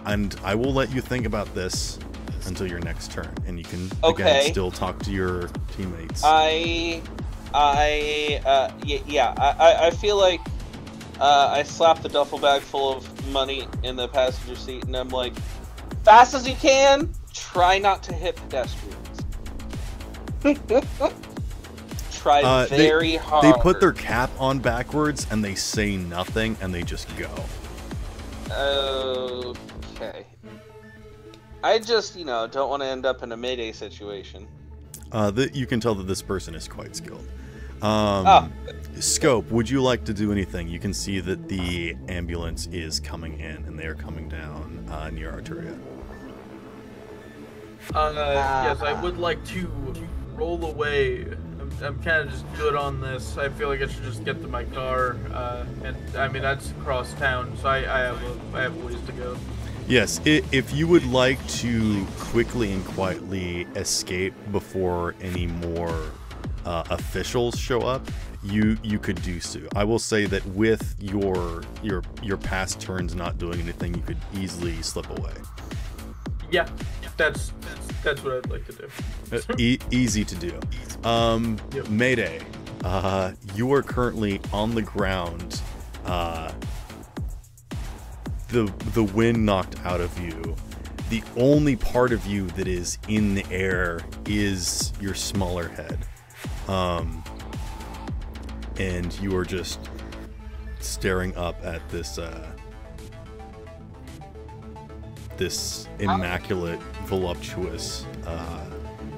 And I will let you think about this until your next turn, and you can again still talk to your teammates. I feel like I slapped the duffel bag full of money in the passenger seat, and I'm like, fast as you can, try not to hit pedestrians. Try very hard. They put their cap on backwards, and they say nothing, and they just go. Okay. I just, don't want to end up in a Mayday situation. You can tell that this person is quite skilled. Scope, would you like to do anything? You can see that the ambulance is coming in, and they are coming down near Arturia. Yes, I would like to roll away. I'm kind of just good on this. I feel like I should just get to my car, and I mean that's across town, so I have ways to go. Yes, if you would like to quickly and quietly escape before any more officials show up, you could do so. I will say that with your past turns not doing anything, you could easily slip away. Yeah, that's what I'd like to do. Easy to do. Yep. Mayday, you are currently on the ground. The wind knocked out of you. The only part of you that is in the air is your smaller head. And you are just staring up at this this immaculate, voluptuous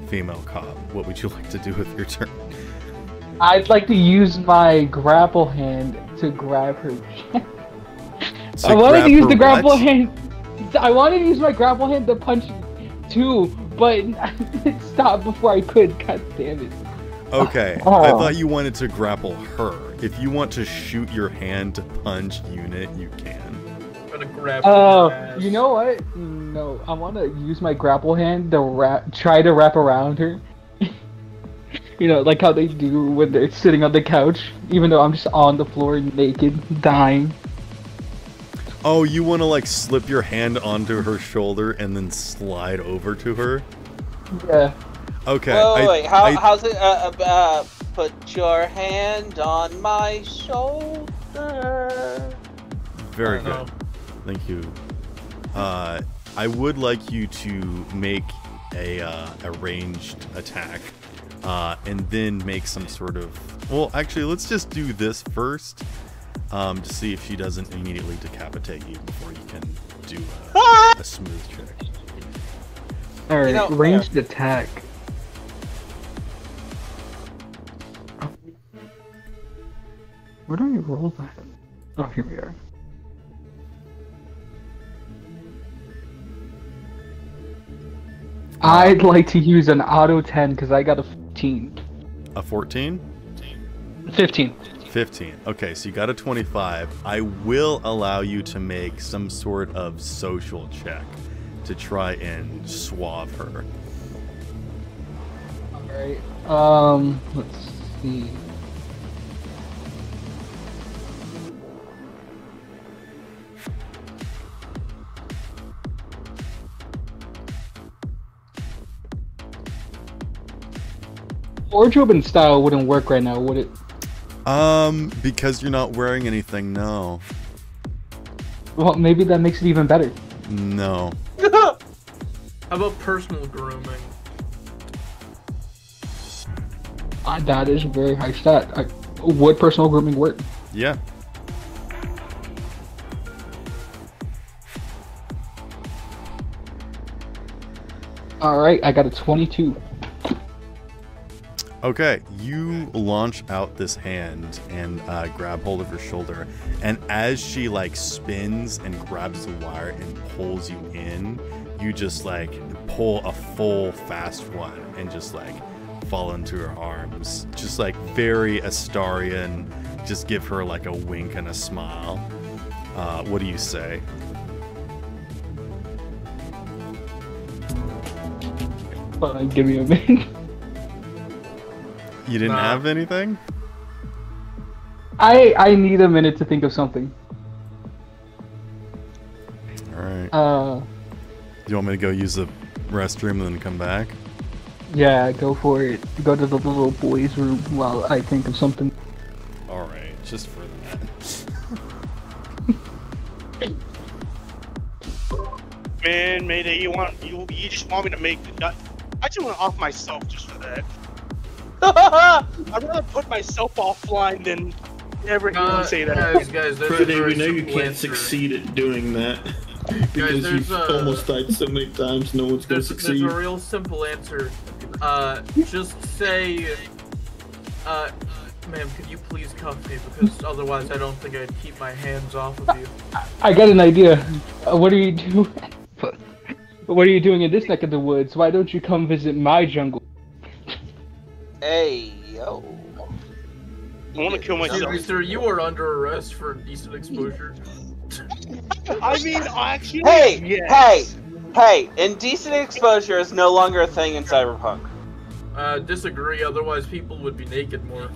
female cop. What would you like to do with your turn? I'd like to use my grapple hand to grab her. I wanted to use the grapple hand. I wanted to use my grapple hand to punch too, but it stopped before I could. God damn it. Okay, I thought you wanted to grapple her. If you want to shoot your hand to punch Unit, you can. I'm gonna grab her ass. You know what? No, I want to use my grapple hand to try to wrap around her. Like how they do when they're sitting on the couch, even though I'm just on the floor naked, dying. Oh, you want to like slip your hand onto her shoulder and then slide over to her? Yeah. Okay. Wait, how's it? Put your hand on my shoulder. Very good. Thank you. I would like you to make a ranged attack, and then make some sort of. Well, actually, let's just do this first, to see if she doesn't immediately decapitate you before you can do a smooth check. All right, ranged attack. Where do I roll that? Oh, here we are. I'd like to use an auto 10 because I got a 15. A 14? 15. 15. Okay, so you got a 25. I will allow you to make some sort of social check to try and suave her. Alright. Let's see. Wardrobe and style wouldn't work right now, would it? Because you're not wearing anything, no. Well, maybe that makes it even better. No. How about personal grooming? That is a very high stat. Would personal grooming work? Yeah. Alright, I got a 22. Okay, you launch out this hand and grab hold of her shoulder, and as she like spins and grabs the wire and pulls you in, you just like pull a full fast one and just like fall into her arms, just like very Astarian. Just give her like a wink and a smile. What do you say? Give me a minute. You didn't have anything? I need a minute to think of something. Alright. Do you want me to go use the restroom and then come back? Yeah, go for it. Go to the little boys' room while I think of something. Alright, just for that. Man, Mayday, you just want me to make the I just want to off myself just for that. I'd rather put myself offline than ever hear you say that. Guys, there's Friday, a very we know you simple can't answer. succeed at doing that. Because you've almost died so many times, no one's gonna succeed. There's a real simple answer. Just say, ma'am, could you please cuff me? Because otherwise I don't think I'd keep my hands off of you. I got an idea. What are you doing? What are you doing in this neck of the woods? Why don't you come visit my jungle? Hey, yo. I want to kill myself. Excuse me, sir, you are under arrest for indecent exposure. I mean, actually, Hey, yes. hey! Indecent exposure is no longer a thing in Cyberpunk. Disagree, otherwise people would be naked more.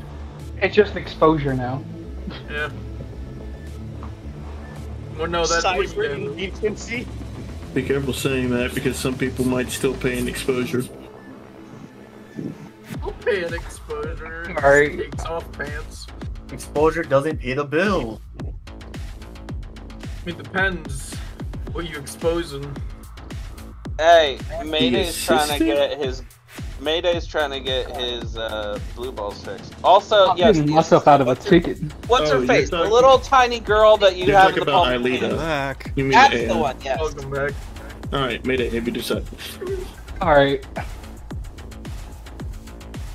It's just exposure now. Yeah. Well, no, that's what you Cyber do. indecency. Be careful saying that because some people might still pay an exposure. I'll pay an exposure. Alright. Takes off pants. Exposure doesn't pay the bill. I mean, depends. What you exposing? Hey, Mayday's The trying to get his blue balls fixed. Also, I'm yes, getting myself out of a ticket. what's Oh, her you're face? The talking- little tiny girl that you You're have in talking the about palm of your Aelita. hand. Back. You mean That's Anne. the one, yes. Welcome back. Alright, Mayday, maybe decide. Alright.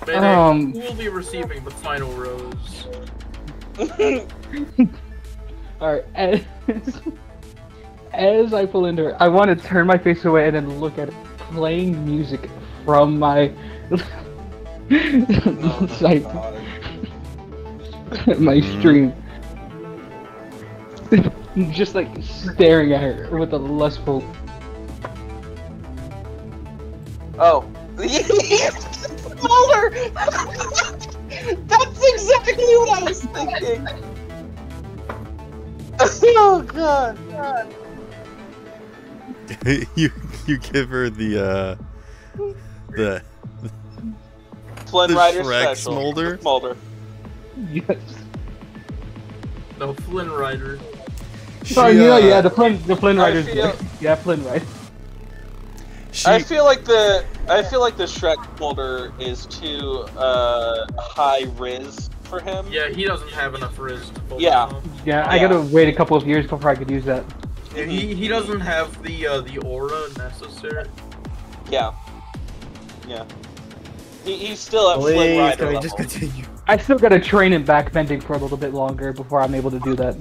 Mayday, who will be receiving the final rose? Alright. As I pull into her, I want to turn my face away and then look at it playing music from my site, my stream. Just like staring at her with a lustful. Oh. Smaller! That's exactly what I was thinking! Oh god. you give her the Flynn the Rider Shrek special. smolder? Smolder. Yes. No, Flynn Rider. Sorry, yeah, the Flynn Rider's feel- good. Yeah, Flynn Rider. I feel like the Shrek smolder is too high riz for him. Yeah, he doesn't have enough riz to pull Yeah. that off. Yeah, I gotta wait a couple of years before I could use that. Yeah, he doesn't have the aura necessary. Yeah. Yeah. He's still at Flynn Please, Rider can we level. just continue? I still gotta train in backbending for a little bit longer before I'm able to do that.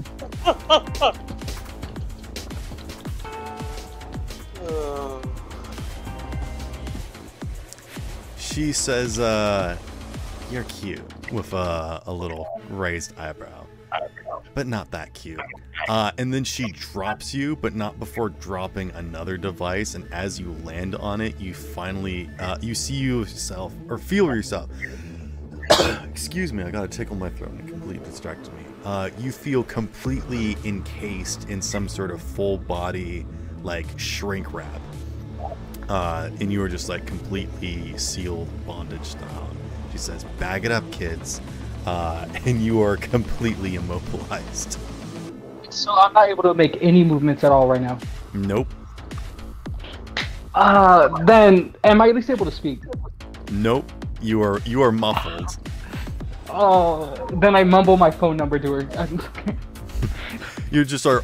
She says, you're cute, with a little raised eyebrow, but not that cute. And then she drops you, but not before dropping another device, and as you land on it, you finally, you see yourself, or feel yourself. Excuse me, I got a tickle in my throat and it completely distracted me. You feel completely encased in some sort of full body, like, shrink wrap. And you are just like completely sealed bondage style. She says, bag it up, kids. And you are completely immobilized. So I'm not able to make any movements at all right now. Nope. Then am I at least able to speak? Nope. You are muffled. Oh, then I mumble my phone number to her. You just are.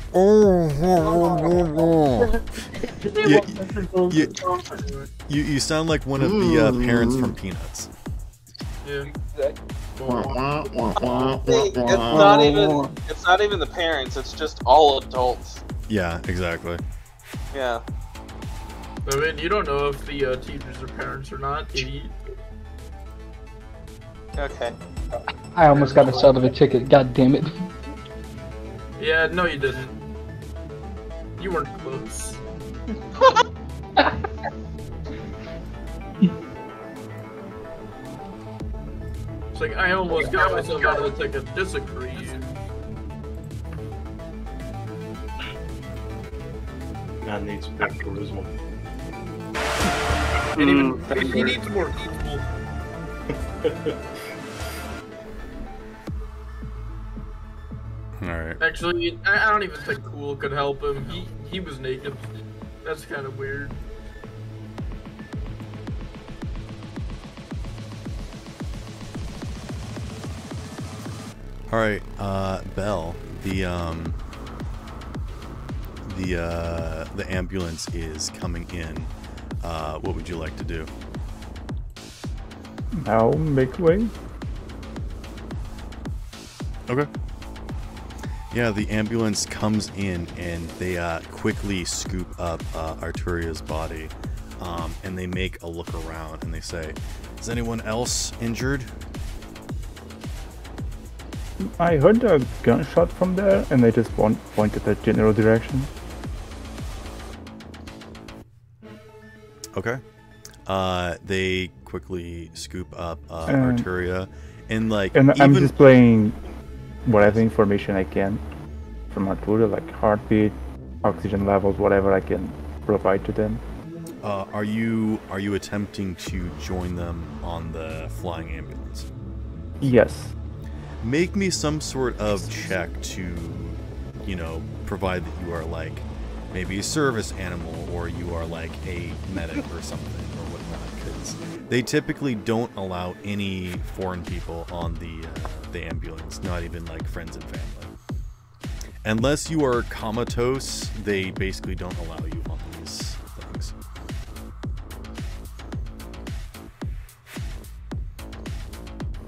You sound like one of the parents from Peanuts. Yeah. It's not even the parents. It's just all adults. Yeah, exactly. Yeah. I mean, you don't know if the teachers are parents or not, idiot. Okay. I almost got us out of a ticket. God damn it. Yeah, no, you didn't. You weren't close. It's like I almost got myself out of the ticket. Disagree. Man needs more charisma. He needs more people. Alright. Actually, I don't even think cool could help him. He was naked. That's kind of weird. Alright, Belle, the ambulance is coming in. What would you like to do? Now make way. Okay. Yeah, the ambulance comes in and they quickly scoop up Arturia's body, and they make a look around and they say, "Is anyone else injured?" I heard a gunshot from there, and they just pointed that general direction. Okay. They quickly scoop up Arturia, and I'm displaying whatever information I can from Arturia, like heartbeat, oxygen levels, whatever I can provide to them. Are you attempting to join them on the flying ambulance? Yes. Make me some sort of check to, provide that you are like maybe a service animal or you are like a medic or something or whatnot, because they typically don't allow any foreign people on the ambulance, not even like friends and family. Unless you are comatose, they basically don't allow you on these things.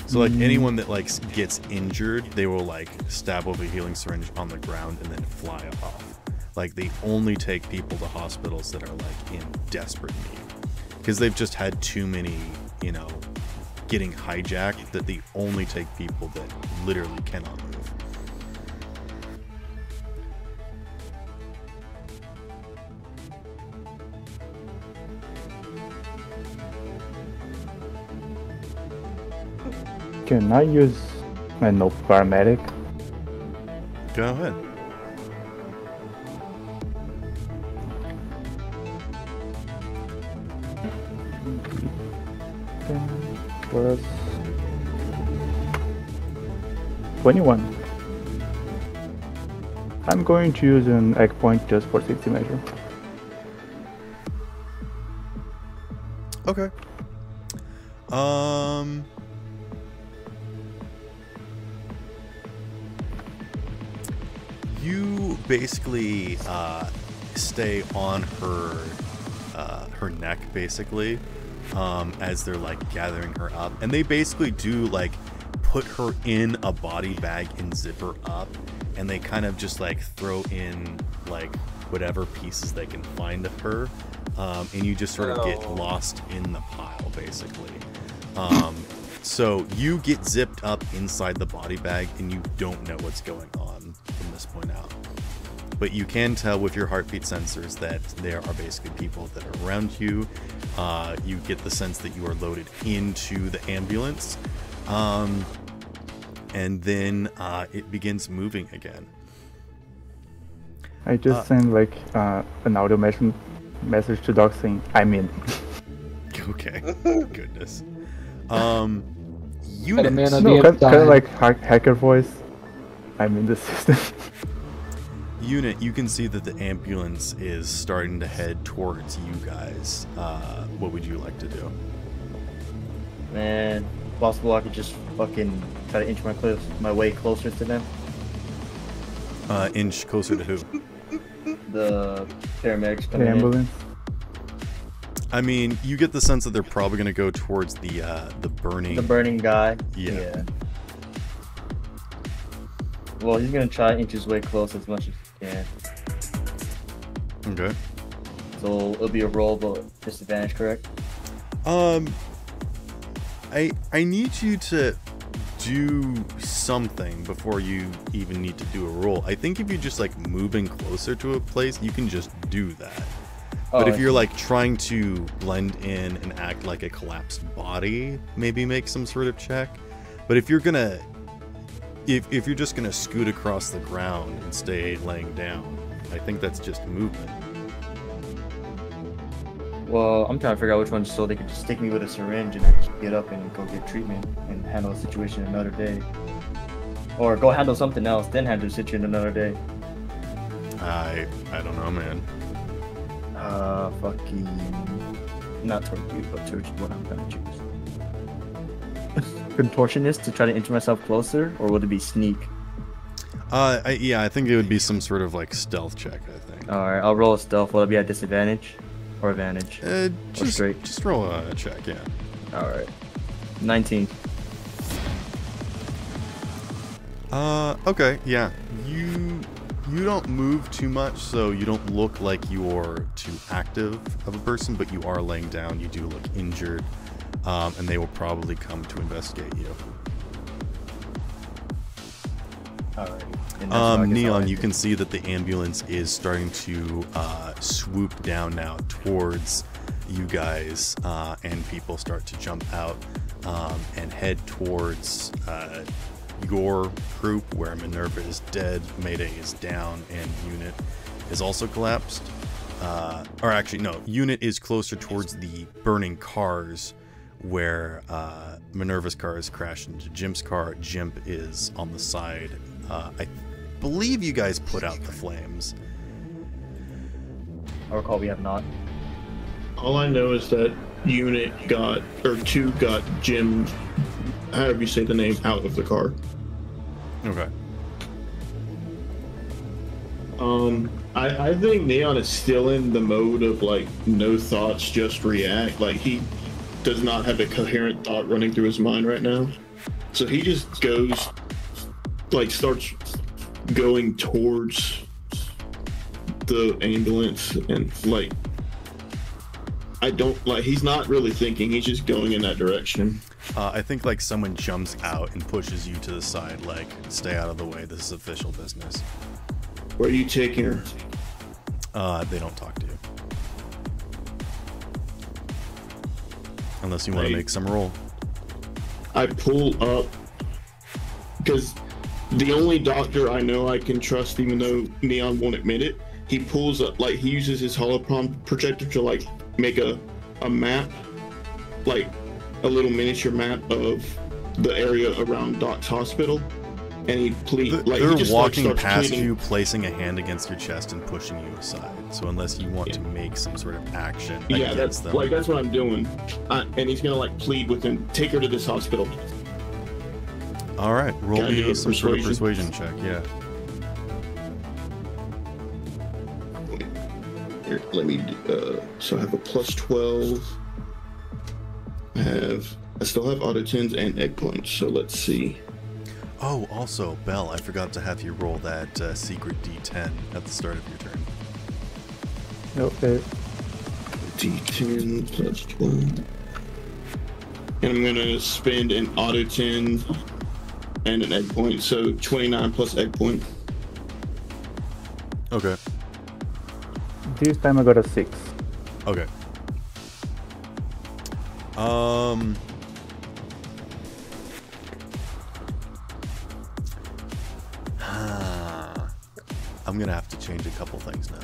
So like anyone that like gets injured, they will like stab with a healing syringe on the ground and then fly off. Like they only take people to hospitals that are like in desperate need, because they've just had too many, getting hijacked, that they only take people that literally cannot move. Can I use, paramedic? Go ahead. Plus 21. I'm going to use an egg point just for safety measure. Okay. You basically stay on her neck, basically, as they're like gathering her up, and they basically do like put her in a body bag and zip her up, and they kind of just like throw in like whatever pieces they can find of her, and you just sort of get lost in the pile, basically. So you get zipped up inside the body bag, and you don't know what's going on from this point out. But you can tell with your heartbeat sensors that there are basically people that are around you. You get the sense that you are loaded into the ambulance. And then it begins moving again. I just sent like an audio message to Doc saying, I'm in. Okay. Goodness. Unit. No, kind of like hacker voice. I'm in the system. Unit, you can see that the ambulance is starting to head towards you guys. What would you like to do? Man, possible I could just fucking try to inch my way closer to them. Inch closer to who? The paramedics coming The ambulance. I mean, you get the sense that they're probably going to go towards the burning... The burning guy. Yeah. Well, he's going to try to inch his way close as much as he can. Okay. So it'll be a roll, but disadvantage, correct? I need you to do something before you even need to do a roll. I think if you're just like moving closer to a place, you can just do that. But if you're like trying to blend in and act like a collapsed body, maybe make some sort of check. But if you're gonna, if you're just gonna scoot across the ground and stay laying down, I think that's just movement. Well, I'm trying to figure out which one so they could just stick me with a syringe and I just get up and go get treatment and handle the situation another day. Or go handle something else, then handle the situation another day. I don't know, man. Fucking... Not towards you, but towards what I'm gonna choose. Contortionist to try to inch myself closer, or would it be sneak? Yeah, I think it would be some sort of like stealth check, I think. Alright, I'll roll a stealth. Will it be at disadvantage? Or advantage? Or straight? Just roll a check, yeah. Alright. 19. Okay, yeah. You don't move too much, so you don't look like you're too active of a person, but you are laying down. You do look injured, and they will probably come to investigate you. Alright. Neon, you can see that the ambulance is starting to swoop down now towards you guys, and people start to jump out and head towards your group, where Minerva is dead, Mayday is down, and Unit is also collapsed. Or actually, no, Unit is closer towards the burning cars, where Minerva's car is crashed into Jim's car. Jim is on the side. I believe you guys put out the flames. I recall we have not. All I know is that Unit got Jim, however you say the name, out of the car. Okay. I think Neon is still in the mode of like no thoughts, just react. Like he does not have a coherent thought running through his mind right now. So he just goes, like starts going towards the ambulance and like, he's not really thinking, he's just going in that direction. I think like someone jumps out and pushes you to the side, like, stay out of the way, this is official business. Where are you taking her? They don't talk to you. Unless you want to make some roll. I pull up, because the only doctor I know I can trust, even though Neon won't admit it, he pulls up, like, he uses his holopron projector to, like, make a map, like, a little miniature map of the area around Doc's hospital, and he They're walking past you, placing a hand against your chest and pushing you aside. So unless you want to make some sort of action against them. That's what I'm doing. And he's gonna like plead with him, take her to this hospital. All right, roll me some sort of persuasion check. Yeah. Here, let me. So I have a +12. I have I still have auto 10s and egg points, so let's see. Oh, also, Belle, I forgot to have you roll that secret D10 at the start of your turn. Okay. D10 plus 12. And I'm gonna spend an auto 10 and an egg point, so 29 plus egg point. Okay. This time I got a 6. Okay. I'm gonna have to change a couple things now.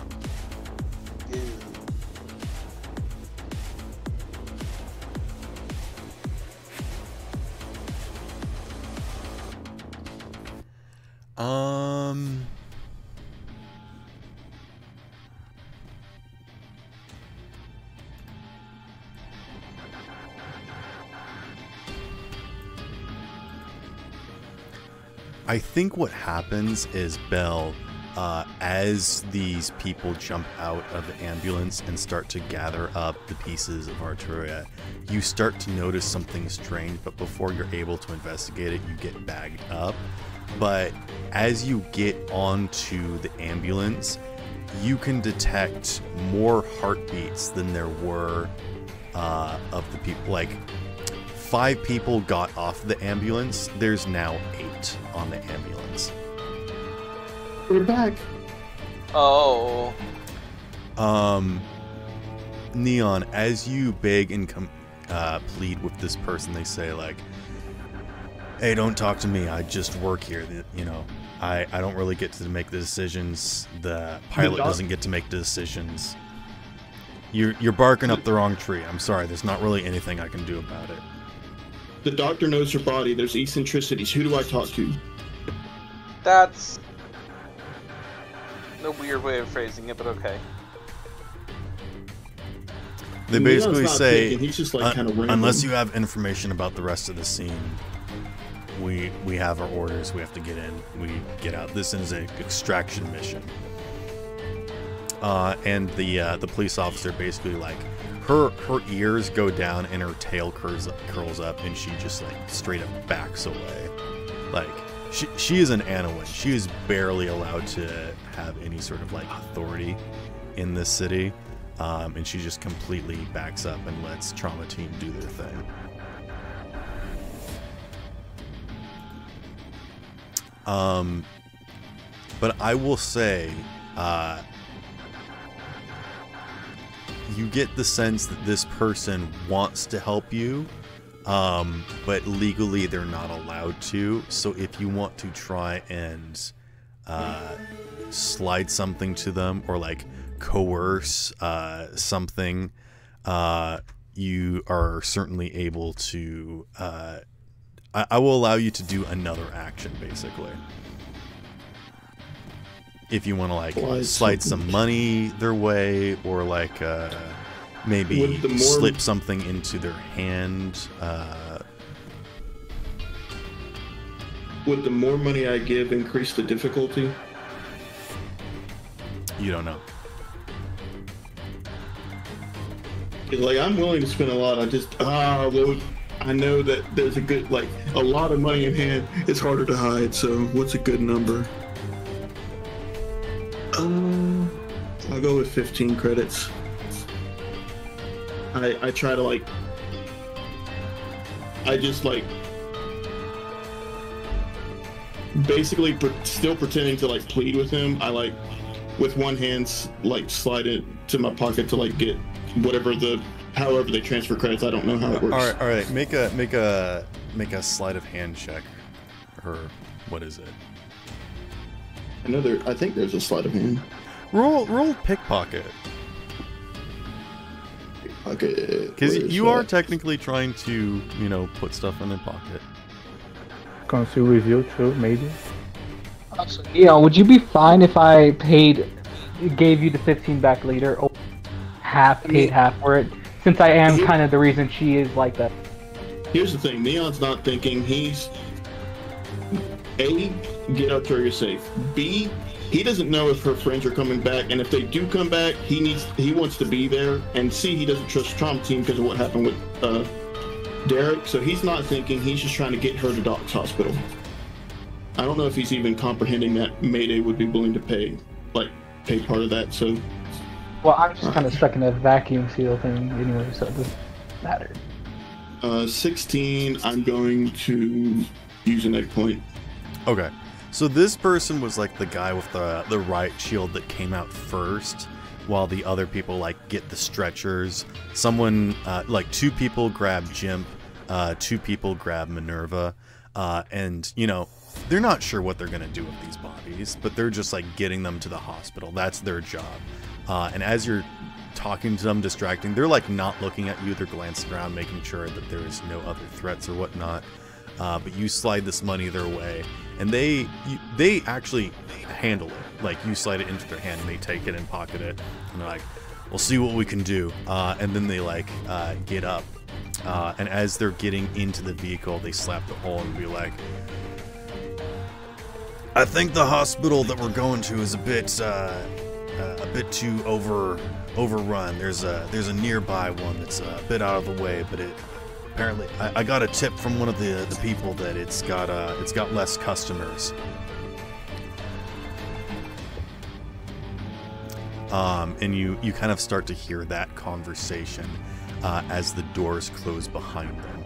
I think what happens is, Belle, as these people jump out of the ambulance and start to gather up the pieces of Arturia, you start to notice something strange, but before you're able to investigate it, you get bagged up. But as you get onto the ambulance, you can detect more heartbeats than there were of the people. Like, 5 people got off the ambulance. There's now 8 on the ambulance. We're back. Oh. Neon, as you beg and plead with this person, they say, like, hey, don't talk to me. I just work here. You know, I don't really get to make the decisions. The pilot doesn't get to make the decisions. You're barking up the wrong tree. I'm sorry. There's not really anything I can do about it. The doctor knows her body. There's eccentricities. Who do I talk to? That's a weird way of phrasing it, but okay. They basically say, he's just like kind of unless you have information about the rest of the scene, we have our orders. We have to get in. We get out. This is an extraction mission. And the police officer basically, like, her ears go down and her tail curls up, and she just, like, straight up backs away. Like, she is an Anowin. She is barely allowed to have any sort of, like, authority in this city, and she just completely backs up and lets Trauma Team do their thing. But I will say, you get the sense that this person wants to help you, but legally they're not allowed to. So if you want to try and slide something to them, or like coerce something, you are certainly able to. I will allow you to do another action, basically. If you want to, like, slide some money their way, or like maybe slip something into their hand. Would the more money I give increase the difficulty? You don't know. Like, I'm willing to spend a lot. I just well, I know that there's a good, like, a lot of money in hand. It's harder to hide. So what's a good number? I'll go with 15 credits. I try to, like, I just, like, basically still pretending to, like, plead with him. I, like, with one hand, like, slide it to my pocket to, like, get whatever however they transfer credits. I don't know how it works. All right. Make a sleight of hand check, or what is it? I think there's a sleight of hand. Roll pickpocket. Pickpocket. Because you are technically trying to, you know, put stuff in their pocket. Conceal with you too, maybe. So, Neon, would you be fine if I gave you the 15 back later, or paid half for it? Since I am kind of the reason she is like that. Here's the thing, Neon's not thinking. He's A, get up to her safe. B, he doesn't know if her friends are coming back, and if they do come back, he wants to be there. And C, he doesn't trust Trauma Team because of what happened with Derek, so he's not thinking, he's just trying to get her to Doc's hospital. I don't know if he's even comprehending that Mayday would be willing to pay part of that, so... Well, I'm just kind of stuck in a vacuum seal thing anyway, so it doesn't matter. 16, I'm going to use an egg point. Okay. So this person was like the guy with the riot shield that came out first, while the other people like get the stretchers. Someone, like 2 people grab Jimp, 2 people grab Minerva, and, you know, they're not sure what they're going to do with these bodies, but they're just like getting them to the hospital. That's their job. And as you're talking to them, distracting, they're like not looking at you. They're glancing around, making sure that there is no other threats or whatnot. But you slide this money their way, and they actually handle it. Like, you slide it into their hand, and they take it and pocket it, and they're like, we'll see what we can do. And then they like get up, and as they're getting into the vehicle, they slap the hole and be like, I think the hospital that we're going to is a bit too overrun. There's a nearby one that's a bit out of the way, but it apparently I got a tip from one of the people that it's got less customers. And you kind of start to hear that conversation as the doors close behind them.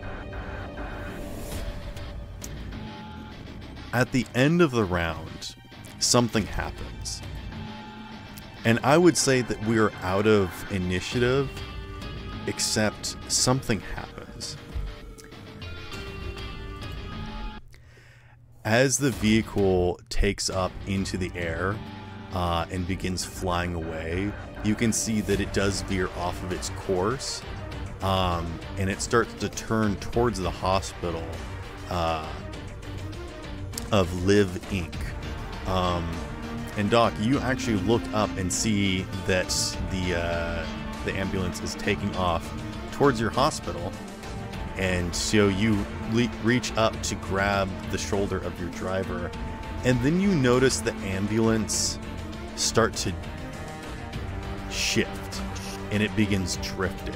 At the end of the round, something happens. And I would say that we are out of initiative, except something happens. As the vehicle takes up into the air and begins flying away, you can see that it does veer off of its course, and it starts to turn towards the hospital of Live Inc. And Doc, you actually look up and see that the ambulance is taking off towards your hospital, and so you reach up to grab the shoulder of your driver, and then you notice the ambulance start to shift, and it begins drifting.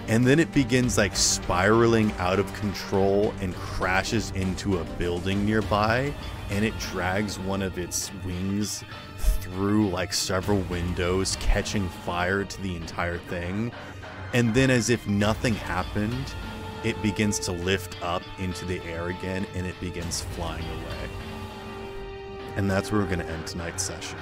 And then it begins like spiraling out of control and crashes into a building nearby, and it drags one of its wings through like several windows, catching fire to the entire thing. And then, as if nothing happened, it begins to lift up into the air again, and it begins flying away. And that's where we're going to end tonight's session.